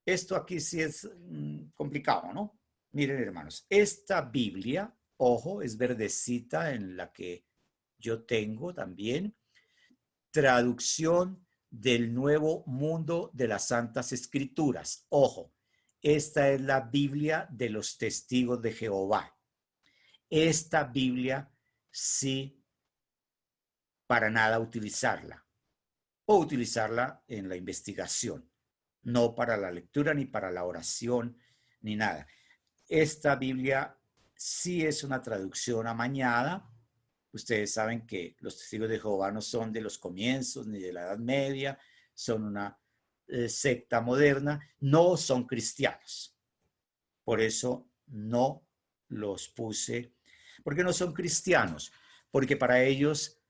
esto aquí sí es complicado, ¿no? Miren, hermanos, esta Biblia, ojo, es verdecita en la que yo tengo también, traducción del Nuevo Mundo de las Santas Escrituras. Ojo, esta es la Biblia de los Testigos de Jehová. Esta Biblia sí, para nada utilizarla, o utilizarla en la investigación, no para la lectura, ni para la oración, ni nada. Esta Biblia sí es una traducción amañada. Ustedes saben que los testigos de Jehová no son de los comienzos ni de la Edad Media, son una secta moderna, no son cristianos. Por eso no los puse. ¿Por qué no son cristianos? Porque para ellos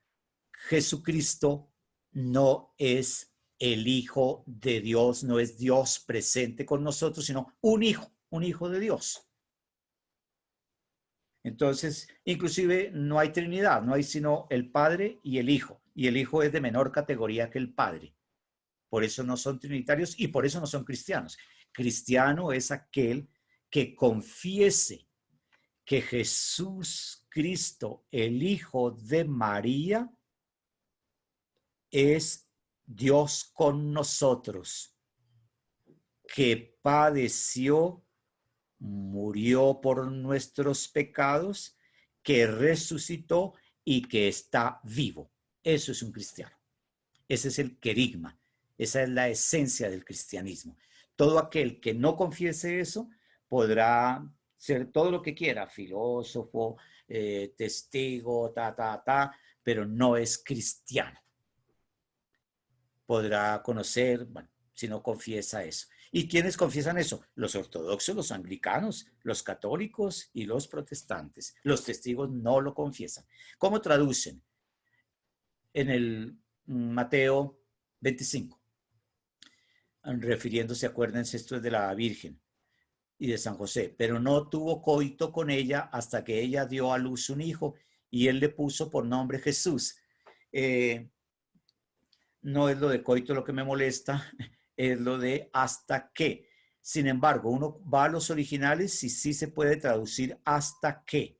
Jesucristo no es el Hijo de Dios, no es Dios presente con nosotros, sino un hijo de Dios. Entonces, inclusive no hay Trinidad, no hay sino el Padre y el Hijo es de menor categoría que el Padre. Por eso no son trinitarios y por eso no son cristianos. Cristiano es aquel que confiese que Jesús Cristo, el Hijo de María, es Dios con nosotros, que padeció, murió por nuestros pecados, que resucitó y que está vivo. Eso es un cristiano. Ese es el querigma. Esa es la esencia del cristianismo. Todo aquel que no confiese eso podrá ser todo lo que quiera, filósofo, testigo, pero no es cristiano. Podrá conocer, bueno, si no confiesa eso. ¿Y quiénes confiesan eso? Los ortodoxos, los anglicanos, los católicos y los protestantes. Los testigos no lo confiesan. ¿Cómo traducen? En el Mateo 25, refiriéndose, acuérdense, esto es de la Virgen y de San José, pero no tuvo coito con ella hasta que ella dio a luz un hijo y él le puso por nombre Jesús. No es lo de coito lo que me molesta, es lo de hasta que. Sin embargo, uno va a los originales y sí se puede traducir hasta que,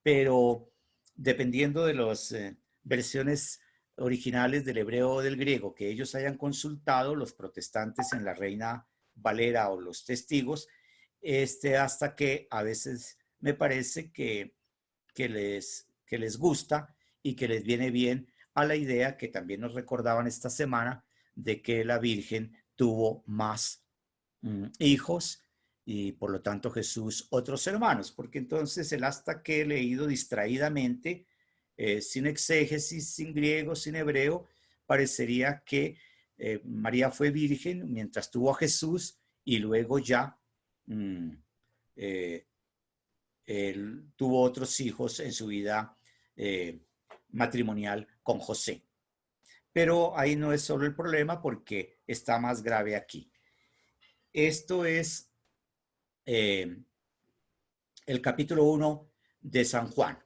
pero dependiendo de las versiones originales del hebreo o del griego que ellos hayan consultado, los protestantes en la Reina Valera o los testigos, hasta que a veces me parece que les gusta y que les viene bien a la idea que también nos recordaban esta semana de que la Virgen tuvo más hijos y por lo tanto Jesús otros hermanos, porque entonces el hasta que he leído distraídamente, sin exégesis, sin griego, sin hebreo, parecería que María fue virgen mientras tuvo a Jesús y luego ya él tuvo otros hijos en su vida matrimonial con José. Pero ahí no es solo el problema porque está más grave aquí. Esto es el capítulo 1 de San Juan,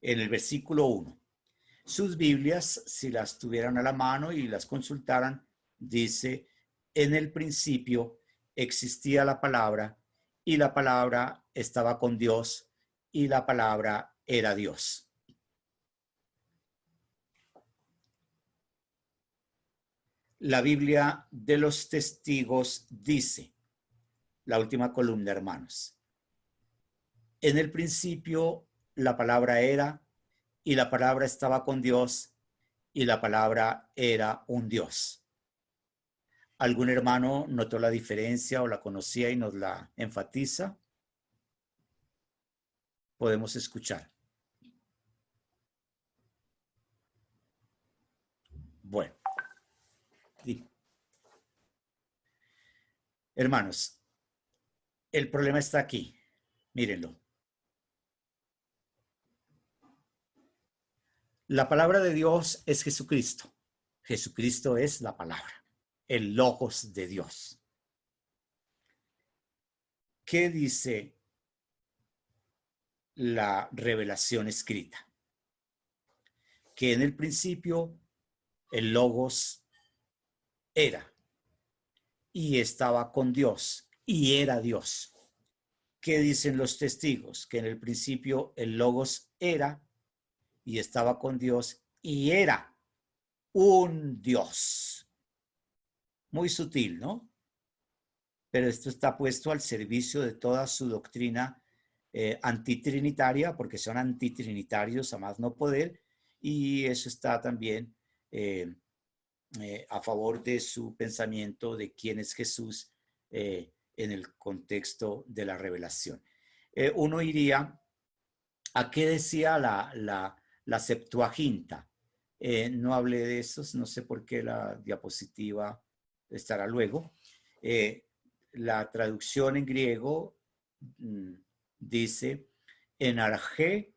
en el versículo 1. Sus Biblias, si las tuvieran a la mano y las consultaran, dice, en el principio existía la palabra y la palabra estaba con Dios y la palabra era Dios. La Biblia de los testigos dice, la última columna, hermanos, en el principio la palabra era y la palabra estaba con Dios y la palabra era un Dios. ¿Algún hermano notó la diferencia o la conocía y nos la enfatiza? Podemos escuchar. Bueno, hermanos, el problema está aquí. Mírenlo. La palabra de Dios es Jesucristo. Jesucristo es la palabra, el logos de Dios. ¿Qué dice la revelación escrita? Que en el principio el logos era y estaba con Dios y era Dios. ¿Qué dicen los testigos? Que en el principio el logos era y estaba con Dios y era un Dios. Muy sutil, ¿no? Pero esto está puesto al servicio de toda su doctrina antitrinitaria, porque son antitrinitarios a más no poder, y eso está también a favor de su pensamiento de quién es Jesús en el contexto de la revelación. Uno iría a qué decía la Septuaginta. No hablé de esos, no sé por qué la diapositiva estará luego. La traducción en griego dice, en arge,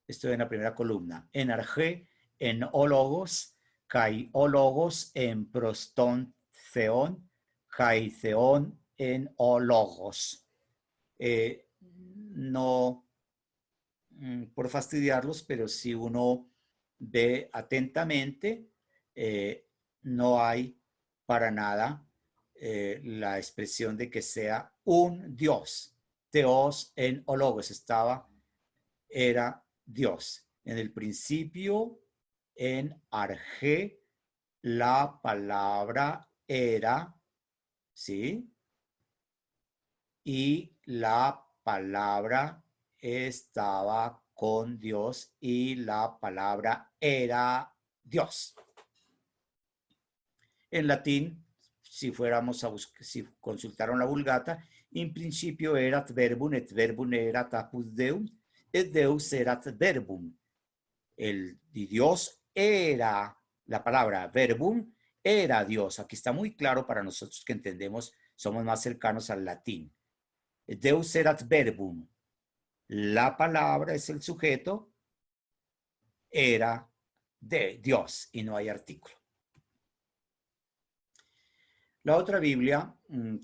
estoy en la primera columna, en arge, en ólogos, kai ólogos, en proston theon, kai theon, en ólogos. No por fastidiarlos, pero si uno ve atentamente, no hay para nada la expresión de que sea un Dios. Theos en ologos era Dios. En el principio, en arge, la palabra era, ¿sí? Y la palabra estaba con Dios y la palabra era Dios. En latín, si fuéramos a buscar, si consultaron la Vulgata, in principio erat verbum et verbum erat apud Deum et Deus erat verbum. El Dios era, la palabra verbum era Dios. Aquí está muy claro para nosotros que entendemos, somos más cercanos al latín. Deus erat verbum. La palabra es el sujeto, era de Dios y no hay artículo. La otra Biblia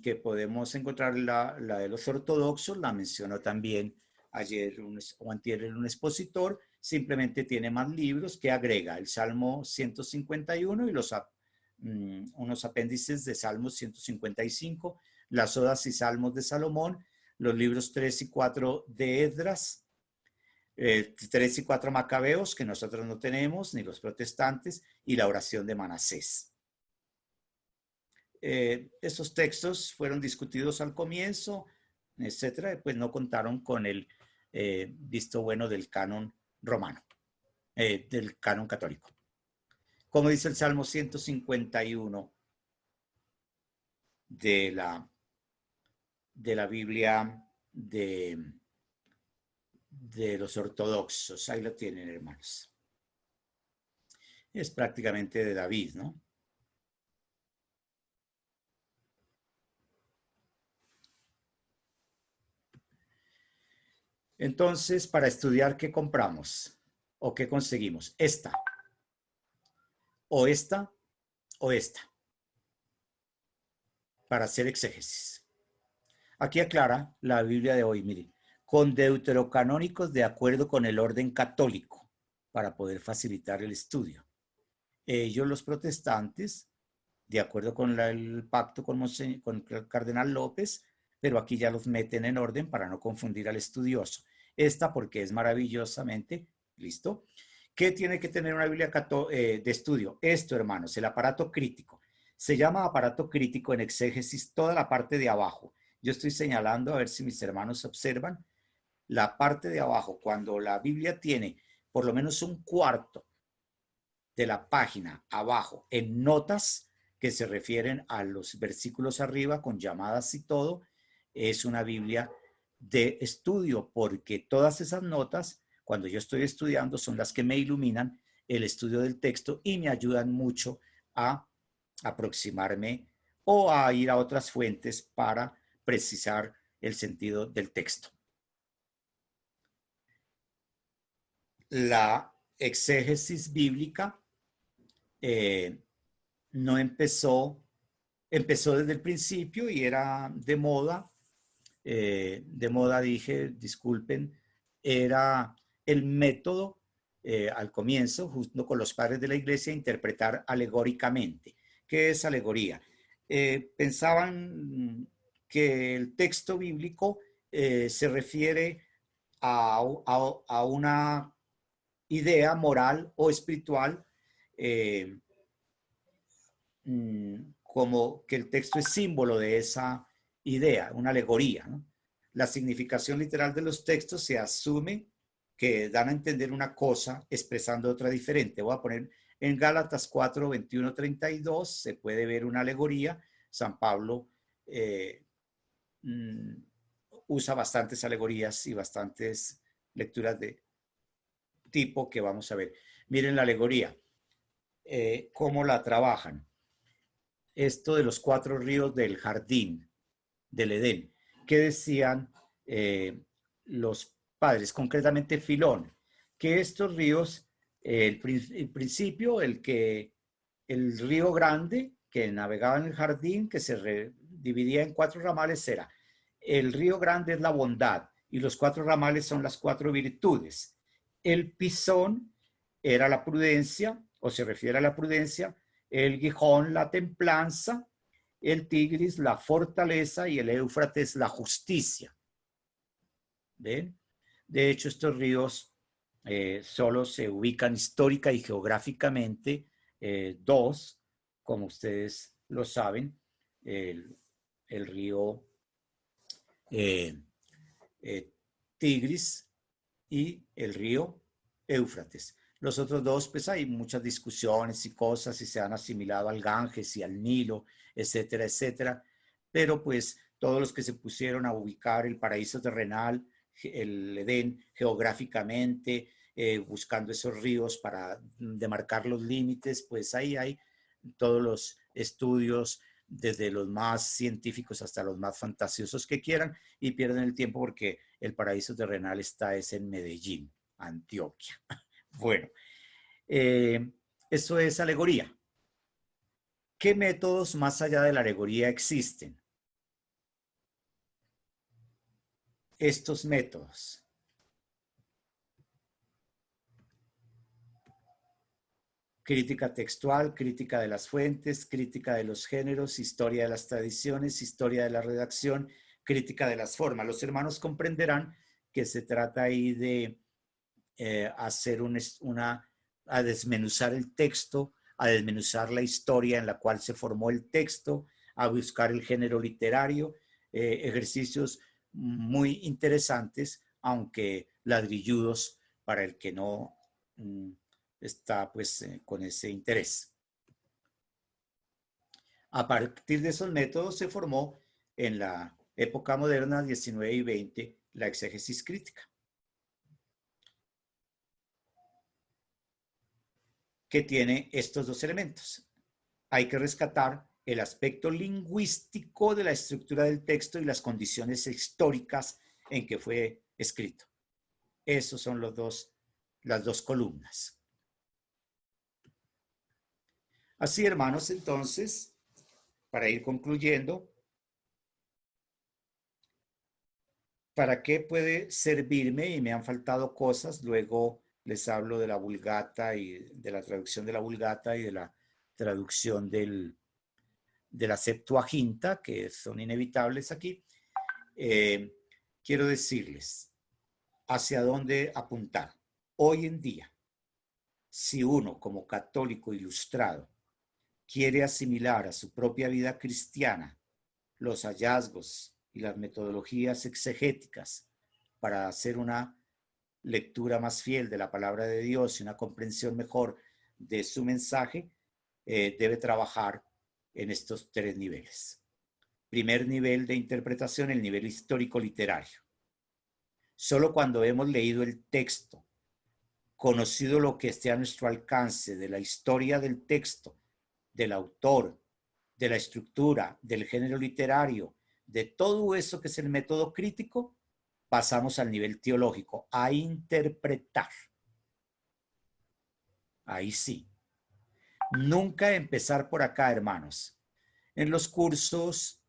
que podemos encontrar, la de los ortodoxos, la mencionó también ayer o antier un expositor, simplemente tiene más libros que agrega el Salmo 151 y unos apéndices de Salmos 155, las Odas y Salmos de Salomón, los libros 3 y 4 de Esdras, 3 y 4 Macabeos, que nosotros no tenemos, ni los protestantes, y la oración de Manasés. Esos textos fueron discutidos al comienzo, etcétera, pues no contaron con el visto bueno del canon romano, del canon católico. Como dice el Salmo 151 de la Biblia de los ortodoxos. Ahí lo tienen, hermanos. Es prácticamente de David, ¿no? Entonces, para estudiar, ¿qué compramos? ¿O qué conseguimos? Esta. O esta, o esta. Para hacer exégesis. Aquí aclara la Biblia de hoy, mire, con deuterocanónicos de acuerdo con el orden católico. para poder facilitar el estudio. Ellos, los protestantes, de acuerdo con el pacto con el cardenal López, pero aquí ya los meten en orden para no confundir al estudioso. Esta porque es maravillosamente, ¿listo? ¿Qué tiene que tener una Biblia de estudio? Esto, hermanos, el aparato crítico. Se llama aparato crítico en exégesis toda la parte de abajo. Yo estoy señalando, a ver si mis hermanos observan, la parte de abajo, cuando la Biblia tiene por lo menos un cuarto de la página abajo en notas que se refieren a los versículos arriba con llamadas y todo, es una Biblia de estudio, porque todas esas notas, cuando yo estoy estudiando, son las que me iluminan el estudio del texto y me ayudan mucho a aproximarme o a ir a otras fuentes para precisar el sentido del texto. La exégesis bíblica no empezó desde el principio y era de moda dije, disculpen, era el método al comienzo, junto con los padres de la iglesia, interpretar alegóricamente. ¿Qué es alegoría? Pensaban que el texto bíblico se refiere a una idea moral o espiritual, como que el texto es símbolo de esa idea, una alegoría, ¿no? La significación literal de los textos se asume que dan a entender una cosa expresando otra diferente. Voy a poner en Gálatas 4, 21, 32, se puede ver una alegoría. San Pablo usa bastantes alegorías y bastantes lecturas de tipo que vamos a ver. Miren la alegoría, cómo la trabajan. Esto de los 4 ríos del jardín del Edén. ¿Qué decían los padres? Concretamente Filón, que estos ríos, el principio, el río grande que navegaba en el jardín, que se dividía en 4 ramales, era el río grande es la bondad y los 4 ramales son las 4 virtudes. El Pisón era la prudencia, o se refiere a la prudencia, el Gijón la templanza, el Tigris la fortaleza y el Éufrates la justicia. ¿Ven? De hecho, estos ríos solo se ubican histórica y geográficamente 2, como ustedes lo saben, el río Tigris y el río Éufrates. Los otros 2, pues hay muchas discusiones y cosas, si se han asimilado al Ganges y al Nilo, etcétera, etcétera. Pero pues todos los que se pusieron a ubicar el paraíso terrenal, el Edén, geográficamente, buscando esos ríos para demarcar los límites, pues ahí hay todos los estudios, desde los más científicos hasta los más fantasiosos que quieran, y pierden el tiempo porque el paraíso terrenal está en Medellín, Antioquia. Bueno, eso es alegoría. ¿Qué métodos más allá de la alegoría existen? Estos métodos. Crítica textual, crítica de las fuentes, crítica de los géneros, historia de las tradiciones, historia de la redacción, crítica de las formas. Los hermanos comprenderán que se trata ahí de hacer a desmenuzar el texto, a desmenuzar la historia en la cual se formó el texto, a buscar el género literario, ejercicios muy interesantes, aunque ladrilludos para el que no está pues con ese interés. A partir de esos métodos se formó en la época moderna 19 y 20 la exégesis crítica, que tiene estos 2 elementos. Hay que rescatar el aspecto lingüístico de la estructura del texto y las condiciones históricas en que fue escrito. Esos son las 2 columnas. Así, hermanos, entonces, para ir concluyendo, ¿para qué puede servirme? Y me han faltado cosas, luego les hablo de la Vulgata y de la traducción de la Vulgata y de la traducción de la Septuaginta, que son inevitables aquí, quiero decirles hacia dónde apuntar. Hoy en día, si uno como católico ilustrado quiere asimilar a su propia vida cristiana los hallazgos y las metodologías exegéticas para hacer una lectura más fiel de la palabra de Dios y una comprensión mejor de su mensaje, debe trabajar en estos 3 niveles. Primer nivel de interpretación, el nivel histórico-literario. Solo cuando hemos leído el texto, conocido lo que esté a nuestro alcance de la historia del texto, del autor, de la estructura, del género literario, de todo eso que es el método crítico, pasamos al nivel teológico, a interpretar. Ahí sí. Nunca empezar por acá, hermanos. En los cursos,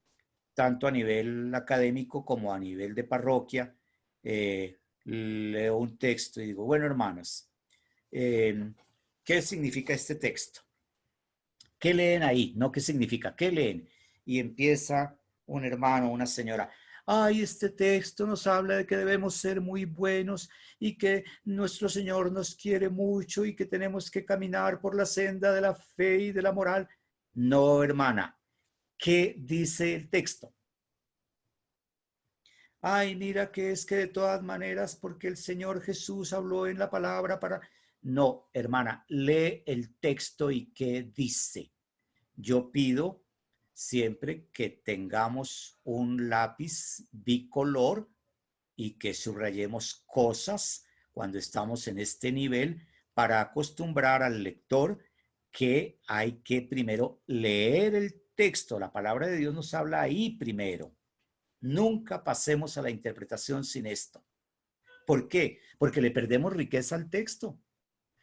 tanto a nivel académico como a nivel de parroquia, leo un texto y digo, bueno, hermanos, ¿qué significa este texto? ¿Qué leen ahí? No, ¿qué significa? ¿Qué leen? Y empieza un hermano, una señora. Ay, este texto nos habla de que debemos ser muy buenos y que nuestro Señor nos quiere mucho y que tenemos que caminar por la senda de la fe y de la moral. No, hermana. ¿Qué dice el texto? Ay, mira que es que de todas maneras, porque el Señor Jesús habló en la palabra para... No, hermana, lee el texto y qué dice. Yo pido siempre que tengamos un lápiz bicolor y que subrayemos cosas cuando estamos en este nivel para acostumbrar al lector que hay que primero leer el texto. La palabra de Dios nos habla ahí primero. Nunca pasemos a la interpretación sin esto. ¿Por qué? Porque le perdemos riqueza al texto.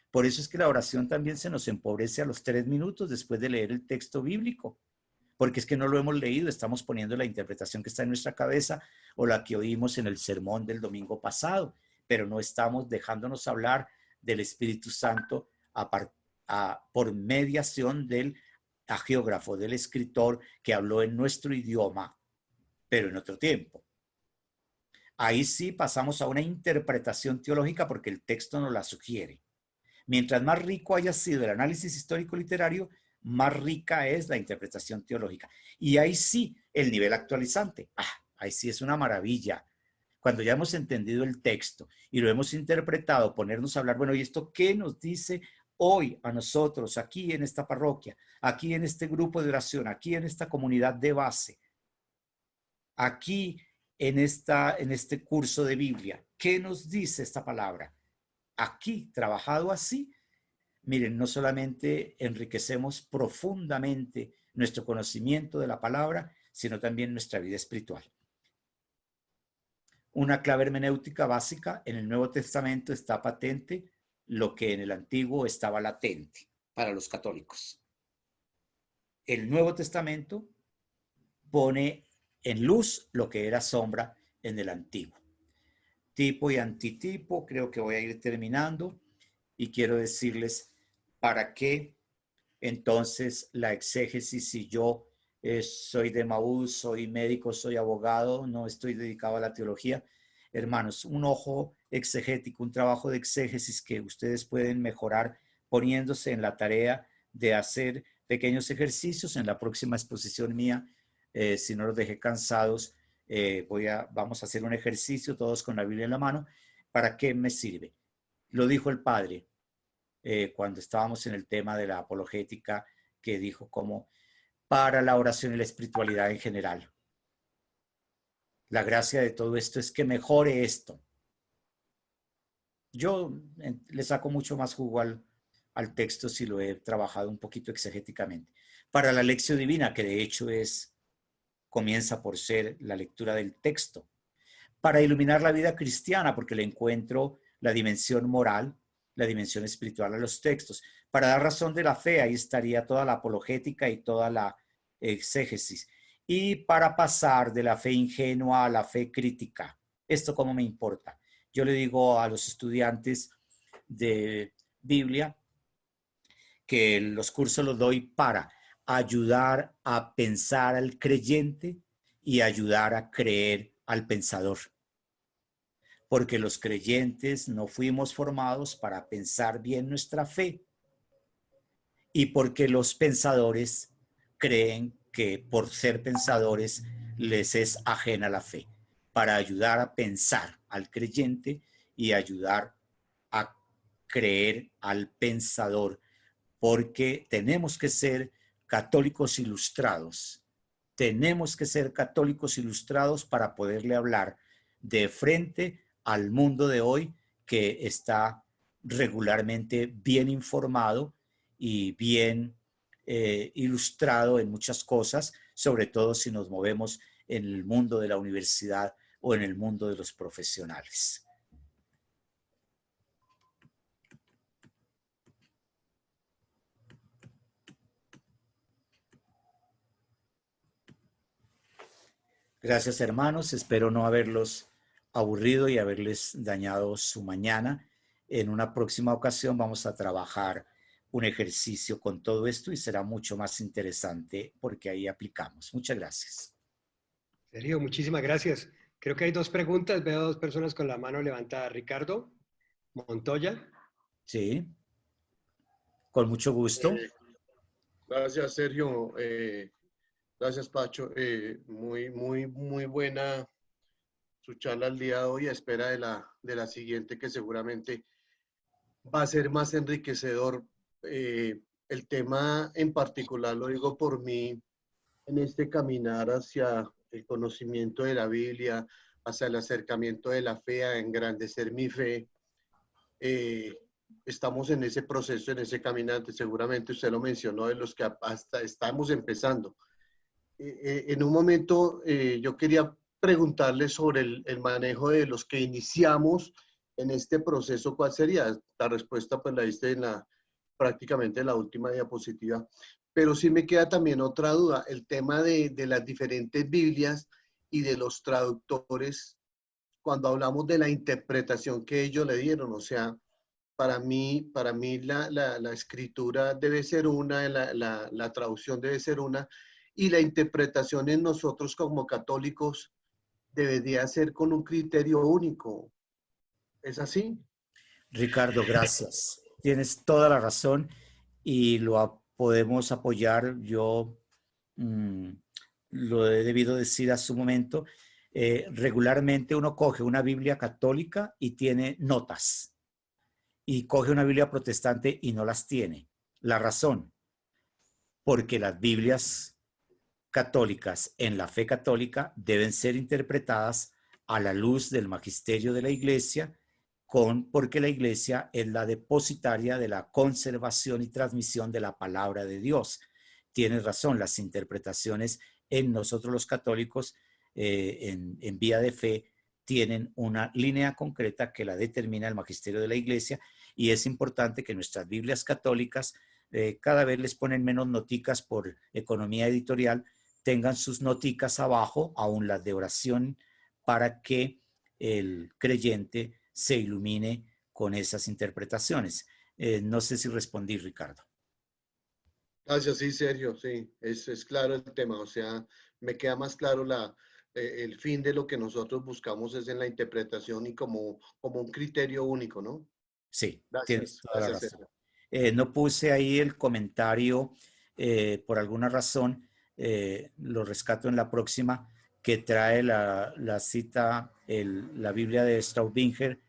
Por eso es que la oración también se nos empobrece a los 3 minutos después de leer el texto bíblico, porque es que no lo hemos leído, estamos poniendo la interpretación que está en nuestra cabeza o la que oímos en el sermón del domingo pasado, pero no estamos dejándonos hablar del Espíritu Santo por mediación del agiógrafo, del escritor que habló en nuestro idioma, pero en otro tiempo. Ahí sí pasamos a una interpretación teológica porque el texto nos la sugiere. Mientras más rico haya sido el análisis histórico-literario, más rica es la interpretación teológica. Y ahí sí, el nivel actualizante. Ahí sí es una maravilla. Cuando ya hemos entendido el texto y lo hemos interpretado, ponernos a hablar, bueno, ¿y esto qué nos dice hoy a nosotros, aquí en esta parroquia, aquí en este grupo de oración, aquí en esta comunidad de base, aquí en este curso de Biblia? ¿Qué nos dice esta palabra? Aquí, trabajado así, miren, no solamente enriquecemos profundamente nuestro conocimiento de la palabra, sino también nuestra vida espiritual. Una clave hermenéutica básica: en el Nuevo Testamento está patente lo que en el Antiguo estaba latente para los católicos. El Nuevo Testamento pone en luz lo que era sombra en el Antiguo. Tipo y antitipo, creo que voy a ir terminando y quiero decirles para qué entonces la exégesis. Si yo soy de Maús, soy médico, soy abogado, no estoy dedicado a la teología, hermanos, un ojo exegético, un trabajo de exégesis que ustedes pueden mejorar poniéndose en la tarea de hacer pequeños ejercicios. En la próxima exposición mía, si no los dejé cansados, vamos a hacer un ejercicio todos con la Biblia en la mano. ¿Para qué me sirve? Lo dijo el Padre cuando estábamos en el tema de la apologética, que dijo como para la oración y la espiritualidad en general. La gracia de todo esto es que mejore esto. Yo le saco mucho más jugo al texto si lo he trabajado un poquito exegéticamente. Para la lección divina, que de hecho comienza por ser la lectura del texto. Para iluminar la vida cristiana, porque le encuentro la dimensión moral, la dimensión espiritual a los textos. Para dar razón de la fe, ahí estaría toda la apologética y toda la exégesis. Y para pasar de la fe ingenua a la fe crítica. ¿Esto cómo me importa? Yo le digo a los estudiantes, de Biblia, que los cursos los doy para ayudar a pensar al creyente y ayudar a creer al pensador. Porque los creyentes no fuimos formados para pensar bien nuestra fe y porque los pensadores creen que por ser pensadores les es ajena la fe. Para ayudar a pensar al creyente y ayudar a creer al pensador, porque tenemos que ser católicos ilustrados. Tenemos que ser católicos ilustrados para poderle hablar de frente al mundo de hoy, que está regularmente bien informado y bien ilustrado en muchas cosas, sobre todo si nos movemos en el mundo de la universidad o en el mundo de los profesionales. Gracias, hermanos. Espero no haberlos aburrido y haberles dañado su mañana. En una próxima ocasión vamos a trabajar un ejercicio con todo esto y será mucho más interesante porque ahí aplicamos. Muchas gracias. Sergio, muchísimas gracias. Creo que hay dos preguntas. Veo dos personas con la mano levantada. Ricardo Montoya. Sí, con mucho gusto. Gracias, Sergio. Gracias, Pacho. Muy buena su charla el día de hoy, a espera de la siguiente, que seguramente va a ser más enriquecedor. El tema en particular, lo digo por mí, en este caminar hacia el conocimiento de la Biblia, hacia el acercamiento de la fe, a engrandecer mi fe. Estamos en ese proceso, en ese caminante, seguramente usted lo mencionó, de los que hasta estamos empezando. En un momento yo quería preguntarle sobre el manejo de los que iniciamos en este proceso. ¿Cuál sería? La respuesta pues la diste en prácticamente en la última diapositiva, pero sí me queda también otra duda, el tema de las diferentes Biblias y de los traductores, cuando hablamos de la interpretación que ellos le dieron. O sea, para mí la escritura debe ser una, la traducción debe ser una, y la interpretación en nosotros como católicos debería ser con un criterio único. ¿Es así? Ricardo, gracias. Tienes toda la razón y podemos apoyar. Yo lo he debido decir a su momento. Regularmente uno coge una Biblia católica y tiene notas, y coge una Biblia protestante y no las tiene. La razón, porque las Biblias católicas en la fe católica deben ser interpretadas a la luz del magisterio de la Iglesia, porque la Iglesia es la depositaria de la conservación y transmisión de la palabra de Dios. Tienes razón, las interpretaciones en nosotros los católicos en vía de fe tienen una línea concreta que la determina el magisterio de la Iglesia, y es importante que nuestras Biblias católicas cada vez les ponen menos noticas por economía editorial, tengan sus noticas abajo, aún las de oración, para que el creyente se ilumine con esas interpretaciones. No sé si respondí, Ricardo. Gracias, sí, Sergio, sí, es claro el tema. O sea, me queda más claro el fin de lo que nosotros buscamos es en la interpretación y como un criterio único, ¿no? Sí, tienes Gracias, toda la gracias, razón. Sergio. No puse ahí el comentario por alguna razón, lo rescato en la próxima, que trae la cita, la Biblia de Staubinger,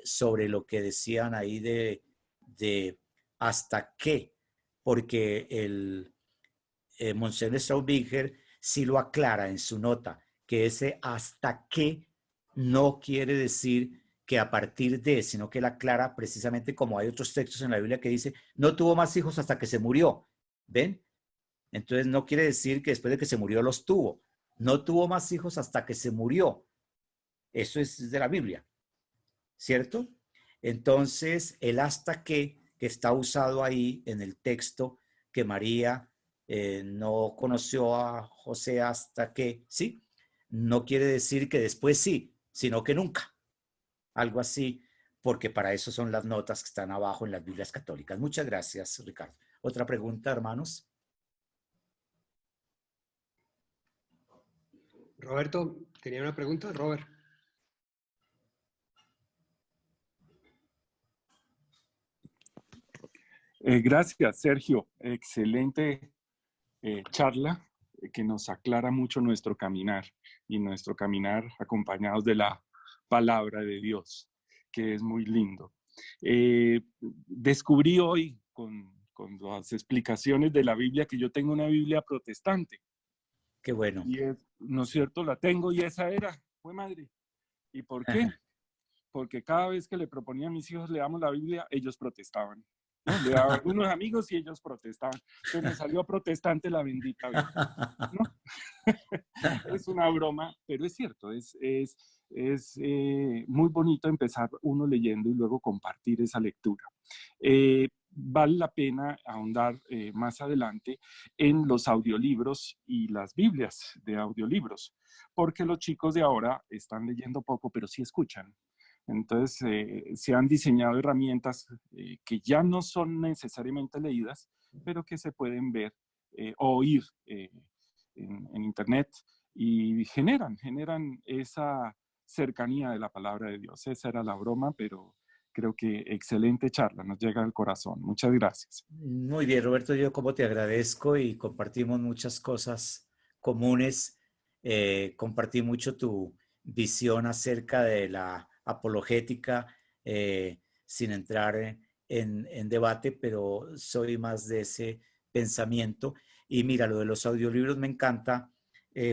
sobre lo que decían ahí de hasta qué, porque el Monseñor Staubinger sí lo aclara en su nota, que ese hasta qué no quiere decir que a partir de, sino que él aclara precisamente, como hay otros textos en la Biblia que dice, no tuvo más hijos hasta que se murió. ¿Ven? Entonces no quiere decir que después de que se murió los tuvo. No tuvo más hijos hasta que se murió. Eso es de la Biblia, ¿cierto? Entonces, el hasta que está usado ahí en el texto, que María no conoció a José hasta que, ¿sí? No quiere decir que después sí, sino que nunca. Algo así porque para eso son las notas que están abajo en las Biblias católicas. Muchas gracias, Ricardo. ¿Otra pregunta, hermanos? Roberto, ¿tenía una pregunta? Robert. Gracias, Sergio. Excelente charla que nos aclara mucho nuestro caminar y nuestro caminar acompañados de la palabra de Dios, que es muy lindo. Descubrí hoy con las explicaciones de la Biblia que yo tengo una Biblia protestante. Qué bueno. Y ¿no es cierto? La tengo y esa era, fue madre. ¿Y por qué? Porque cada vez que le proponía a mis hijos leamos la Biblia, ellos protestaban. ¿No? Le daba a algunos amigos y ellos protestaban. Entonces me salió protestante la bendita Biblia, ¿no? Es una broma, pero es cierto, es muy bonito empezar uno leyendo y luego compartir esa lectura. Vale la pena ahondar más adelante en los audiolibros y las Biblias de audiolibros, porque los chicos de ahora están leyendo poco, pero sí escuchan. Entonces, se han diseñado herramientas que ya no son necesariamente leídas, pero que se pueden ver o oír en Internet y generan esa cercanía de la palabra de Dios. Esa era la broma, pero creo que excelente charla, nos llega al corazón. Muchas gracias. Muy bien, Roberto, yo como te agradezco y compartimos muchas cosas comunes. Compartí mucho tu visión acerca de la apologética, sin entrar en debate, pero soy más de ese pensamiento. Y mira, lo de los audiolibros me encanta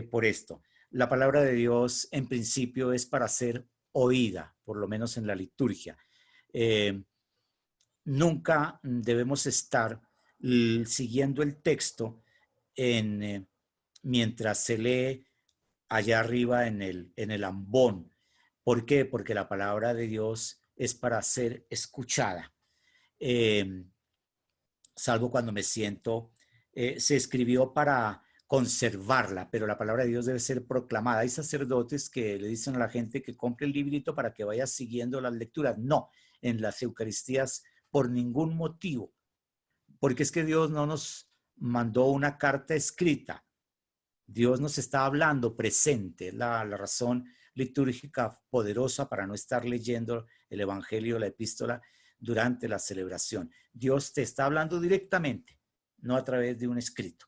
por esto. La palabra de Dios en principio es para ser oída, por lo menos en la liturgia. Nunca debemos estar siguiendo el texto mientras se lee allá arriba en el ambón. ¿Por qué? Porque la palabra de Dios es para ser escuchada. Salvo cuando me siento, se escribió para conservarla, pero la palabra de Dios debe ser proclamada. Hay sacerdotes que le dicen a la gente que compre el librito para que vaya siguiendo las lecturas. No, en las Eucaristías por ningún motivo, porque es que Dios no nos mandó una carta escrita. Dios nos está hablando presente, la razón litúrgica poderosa para no estar leyendo el Evangelio, la epístola durante la celebración. Dios te está hablando directamente, no a través de un escrito.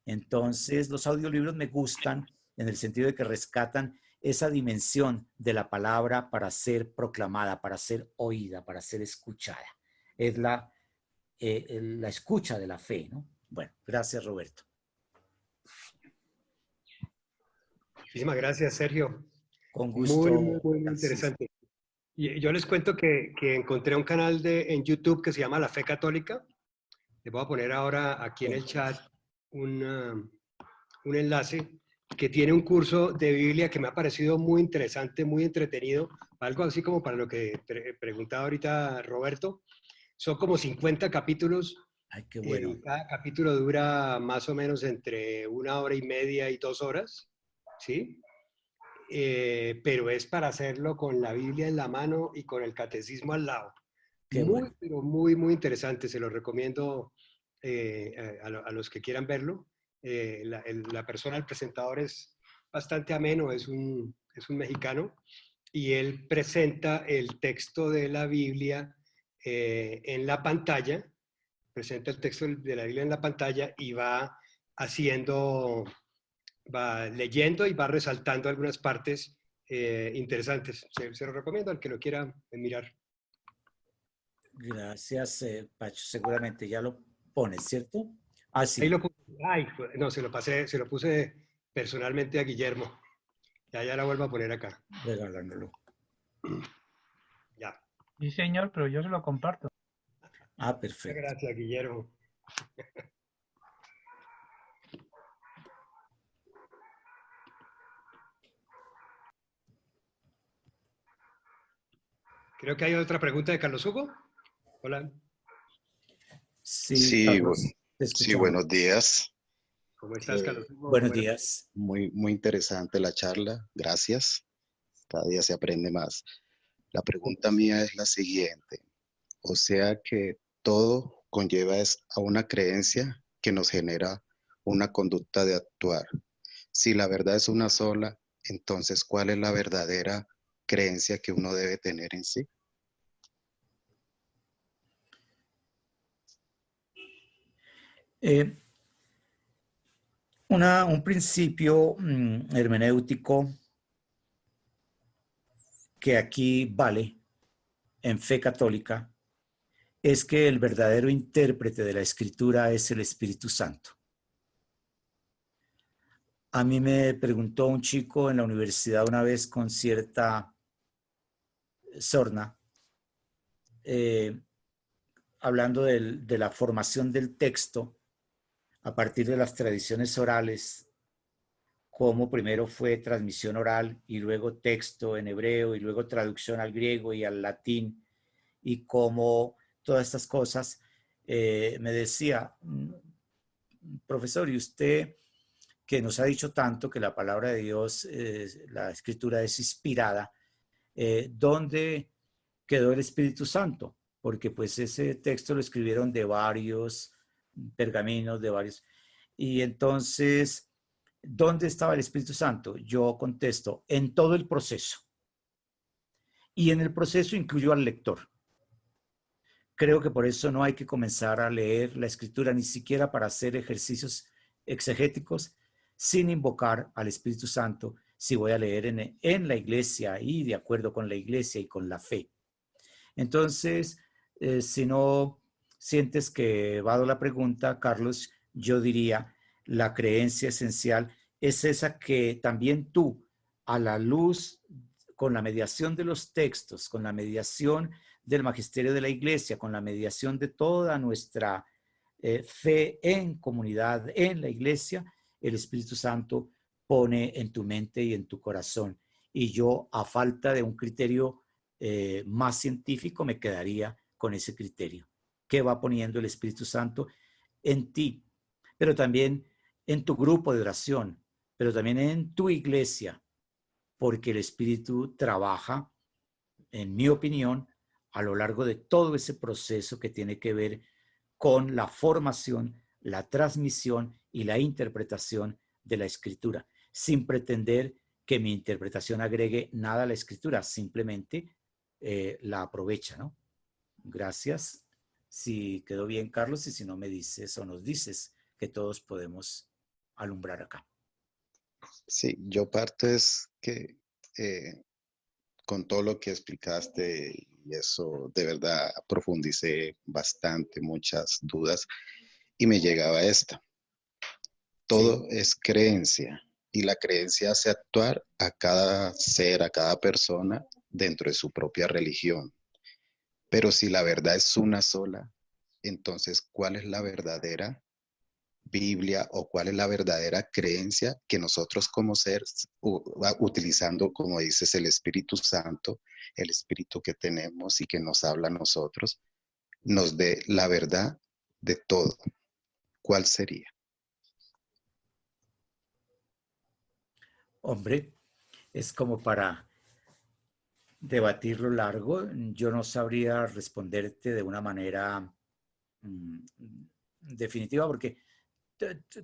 Entonces, los audiolibros me gustan en el sentido de que rescatan esa dimensión de la palabra para ser proclamada, para ser oída, para ser escuchada. Es la escucha de la fe, ¿no? Bueno, gracias, Roberto. Muchísimas gracias, Sergio. Con gusto. Muy interesante. Y yo les cuento que encontré un canal en YouTube que se llama La Fe Católica. Les voy a poner ahora aquí en el chat un enlace que tiene un curso de Biblia que me ha parecido muy interesante, muy entretenido, algo así como para lo que preguntaba ahorita Roberto. Son como 50 capítulos. Ay, qué bueno. Cada capítulo dura más o menos entre 1 hora y media y 2 horas, ¿sí? Pero es para hacerlo con la Biblia en la mano y con el catecismo al lado. Bueno. Pero muy interesante. Se lo recomiendo a los que quieran verlo. La persona, el presentador es bastante ameno, es un mexicano, y él presenta el texto de la Biblia en la pantalla, presenta el texto de la Biblia en la pantalla y va leyendo y va resaltando algunas partes interesantes. Se lo recomiendo al que lo quiera mirar. Gracias, Pacho. Seguramente ya lo pones, ¿cierto? Ah, sí. Ahí lo puse. Ay, no, se lo puse personalmente a Guillermo. Ya la vuelvo a poner acá. Regalándolo. Ya. Sí, señor, pero yo se lo comparto. Ah, perfecto. Muchas gracias, Guillermo. Creo que hay otra pregunta de Carlos Hugo. Hola. Sí, Carlos, te sí, escuchamos. buenos días. ¿Cómo estás, Carlos Hugo? Buenos días. Muy interesante la charla. Gracias. Cada día se aprende más. La pregunta mía es la siguiente. O sea que todo conlleva a una creencia que nos genera una conducta de actuar. Si la verdad es una sola, entonces, ¿cuál es la verdadera creencia que uno debe tener en sí? Eh, un principio hermenéutico que aquí vale en fe católica es que el verdadero intérprete de la escritura es el Espíritu Santo. A mí me preguntó un chico en la universidad una vez con cierta sorna, eh, hablando de la formación del texto a partir de las tradiciones orales, cómo primero fue transmisión oral y luego texto en hebreo y luego traducción al griego y al latín, y cómo todas estas cosas, me decía, profesor, ¿y usted que nos ha dicho tanto que la palabra de Dios, la escritura es inspirada, dónde quedó el Espíritu Santo? Porque pues ese texto lo escribieron de varios pergaminos, de varios. Y entonces, ¿dónde estaba el Espíritu Santo? Yo contesto, en todo el proceso. Y en el proceso incluyó al lector. Creo que por eso no hay que comenzar a leer la escritura ni siquiera para hacer ejercicios exegéticos sin invocar al Espíritu Santo si voy a leer en la iglesia y de acuerdo con la iglesia y con la fe. Entonces, si no sientes que vado la pregunta, Carlos, yo diría, la creencia esencial es esa que también tú, a la luz, con la mediación de los textos, con la mediación del magisterio de la iglesia, con la mediación de toda nuestra fe en comunidad, en la iglesia, el Espíritu Santo pone en tu mente y en tu corazón. Y yo, a falta de un criterio más científico, me quedaría con ese criterio. ¿Qué va poniendo el Espíritu Santo en ti? Pero también en tu grupo de oración, pero también en tu iglesia, porque el Espíritu trabaja, en mi opinión, a lo largo de todo ese proceso que tiene que ver con la formación, la transmisión y la interpretación de la escritura, sin pretender que mi interpretación agregue nada a la escritura, simplemente la aprovecha, ¿no? Gracias. Si quedó bien, Carlos, y si no me dices o nos dices que todos podemos alumbrar acá. Sí, yo parto es que con todo lo que explicaste y eso de verdad profundicé bastante, muchas dudas y me llegaba esta. Sí. Todo es creencia y la creencia hace actuar a cada ser, a cada persona dentro de su propia religión. Pero si la verdad es una sola, entonces, ¿cuál es la verdadera Biblia o cuál es la verdadera creencia que nosotros como seres, utilizando, como dices, el Espíritu Santo, el Espíritu que tenemos y que nos habla a nosotros, nos dé la verdad de todo? ¿Cuál sería? Hombre, es como para debatirlo largo. Yo no sabría responderte de una manera mm, definitiva porque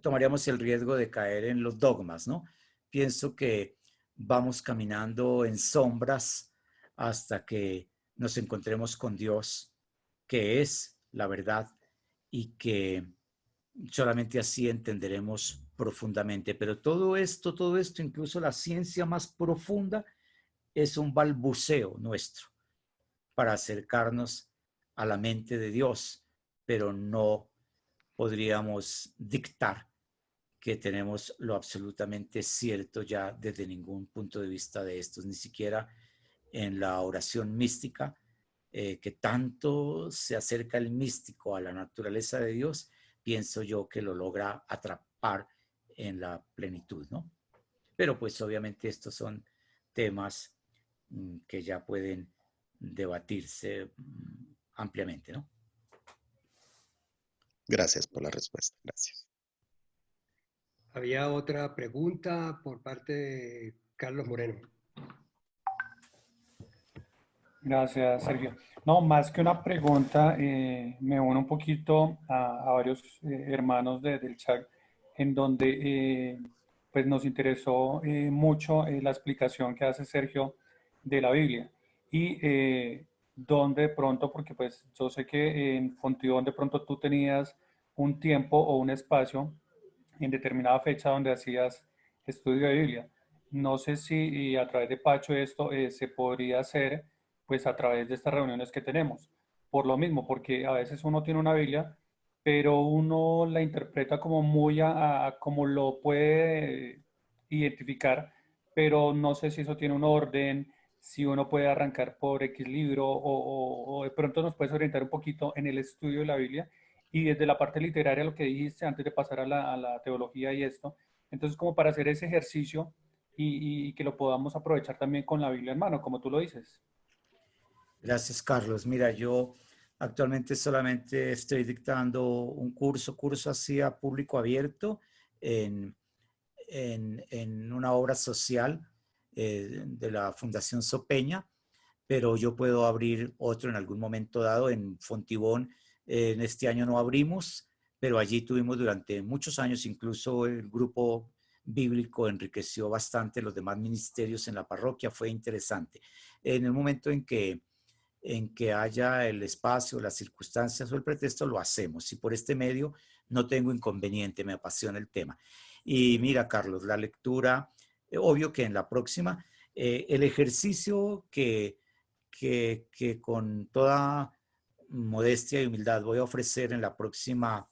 tomaríamos el riesgo de caer en los dogmas, ¿no? Pienso que vamos caminando en sombras hasta que nos encontremos con Dios, que es la verdad y que solamente así entenderemos profundamente. Pero todo esto, incluso la ciencia más profunda, es un balbuceo nuestro para acercarnos a la mente de Dios, pero no podríamos dictar que tenemos lo absolutamente cierto ya desde ningún punto de vista de estos, ni siquiera en la oración mística, que tanto se acerca el místico a la naturaleza de Dios, pienso yo que lo logra atrapar en la plenitud, ¿no? Pero pues obviamente estos son temas que ya pueden debatirse ampliamente, ¿no? Gracias por la respuesta. Gracias. Había otra pregunta por parte de Carlos Moreno. Gracias, Sergio. No, más que una pregunta, me uno un poquito a varios hermanos del chat, en donde pues nos interesó mucho la explicación que hace Sergio de la Biblia. Y donde de pronto, porque pues yo sé que en Fontibón de pronto tú tenías un tiempo o un espacio en determinada fecha donde hacías estudio de Biblia. No sé si a través de Pacho esto se podría hacer pues a través de estas reuniones que tenemos. Por lo mismo, porque a veces uno tiene una Biblia, pero uno la interpreta como muy a como lo puede identificar, pero no sé si eso tiene un orden, si uno puede arrancar por X libro o de pronto nos puedes orientar un poquito en el estudio de la Biblia y desde la parte literaria, lo que dijiste antes de pasar a la teología y esto. Entonces, como para hacer ese ejercicio y que lo podamos aprovechar también con la Biblia en mano, como tú lo dices. Gracias, Carlos. Mira, yo actualmente solamente estoy dictando un curso así a público abierto en, en una obra social de la Fundación Sopeña, pero yo puedo abrir otro en algún momento dado en Fontibón. En este año no abrimos, pero allí tuvimos durante muchos años, incluso el grupo bíblico enriqueció bastante los demás ministerios en la parroquia, fue interesante. En el momento en que haya el espacio, las circunstancias o el pretexto, lo hacemos. Y por este medio no tengo inconveniente, me apasiona el tema. Y mira, Carlos, la lectura, obvio que en la próxima, el ejercicio que con toda modestia y humildad voy a ofrecer en la próxima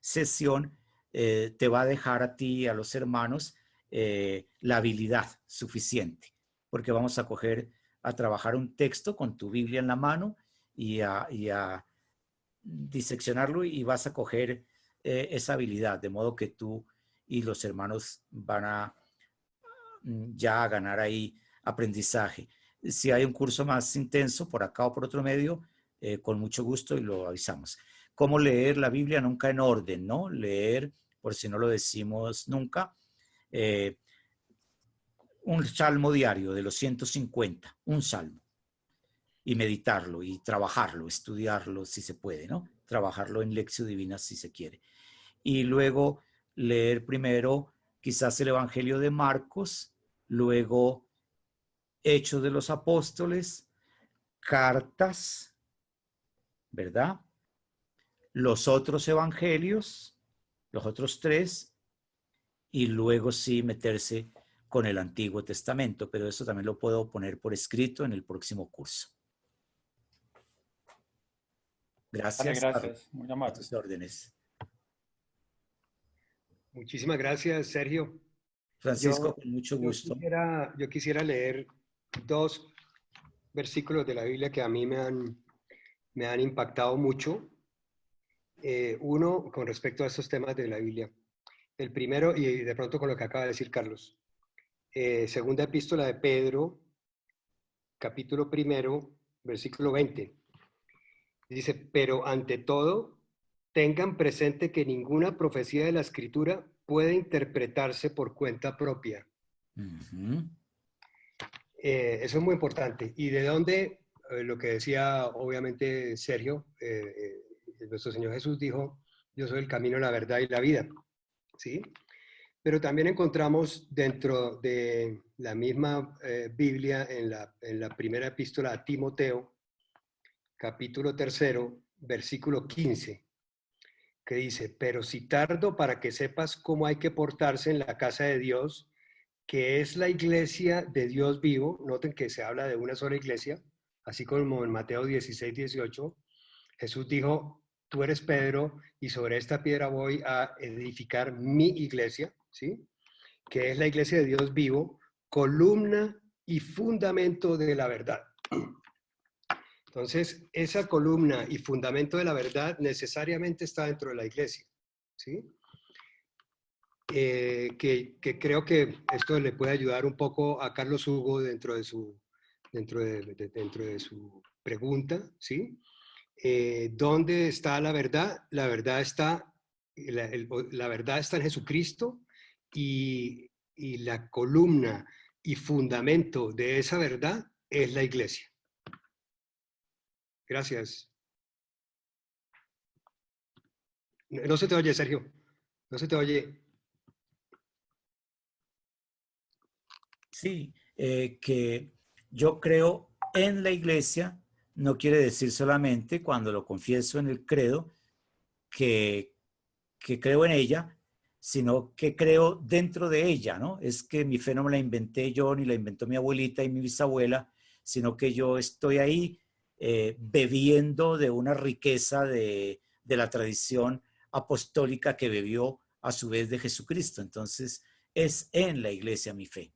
sesión, te va a dejar a ti y a los hermanos la habilidad suficiente, porque vamos a coger a trabajar un texto con tu Biblia en la mano y a diseccionarlo y vas a coger esa habilidad, de modo que tú y los hermanos van a ya a ganar ahí aprendizaje. Si hay un curso más intenso por acá o por otro medio, con mucho gusto y lo avisamos. ¿Cómo leer la Biblia? Nunca en orden, ¿no? Leer, por si no lo decimos nunca, eh, un salmo diario de los 150, un salmo, y meditarlo y trabajarlo, estudiarlo si se puede, ¿no? Trabajarlo en lección divina si se quiere. Y luego leer primero quizás el Evangelio de Marcos, luego Hechos de los Apóstoles, cartas, ¿verdad? Los otros evangelios, los otros tres, y luego sí meterse con el Antiguo Testamento, pero eso también lo puedo poner por escrito en el próximo curso. Vale, Gracias, gracias. Muy a amable. tus órdenes. Muchísimas gracias, Sergio. Francisco, con mucho Yo gusto. yo quisiera leer dos versículos de la Biblia que a mí me han impactado mucho. Uno, con respecto a estos temas de la Biblia. El primero, y de pronto con lo que acaba de decir Carlos. Segunda epístola de Pedro, capítulo primero, versículo 20. Dice, pero ante todo, tengan presente que ninguna profecía de la Escritura puede interpretarse por cuenta propia. Uh-huh. Eso es muy importante. ¿Y de dónde? Lo que decía obviamente Sergio, nuestro Señor Jesús dijo, yo soy el camino, la verdad y la vida. ¿Sí? Pero también encontramos dentro de la misma Biblia, en la primera epístola a Timoteo, capítulo 3, versículo 15, que dice, pero si tardo para que sepas cómo hay que portarse en la casa de Dios, que es la iglesia de Dios vivo. Noten que se habla de una sola iglesia, así como en Mateo 16, 18, Jesús dijo, tú eres Pedro y sobre esta piedra voy a edificar mi iglesia, ¿sí? Que es la iglesia de Dios vivo, columna y fundamento de la verdad. Entonces, esa columna y fundamento de la verdad necesariamente está dentro de la iglesia, ¿sí? Que creo que esto le puede ayudar un poco a Carlos Hugo dentro de su pregunta, ¿sí? ¿Dónde está la verdad? La verdad está, la verdad está en Jesucristo y la columna y fundamento de esa verdad es la iglesia. Gracias. No se te oye, Sergio. No se te oye. Sí, que yo creo en la iglesia no quiere decir solamente cuando lo confieso en el credo que creo en ella, sino que creo dentro de ella, ¿no? Es que mi fe no me la inventé yo, ni la inventó mi abuelita y mi bisabuela, sino que yo estoy ahí bebiendo de una riqueza de la tradición apostólica que bebió a su vez de Jesucristo. Entonces, es en la iglesia mi fe.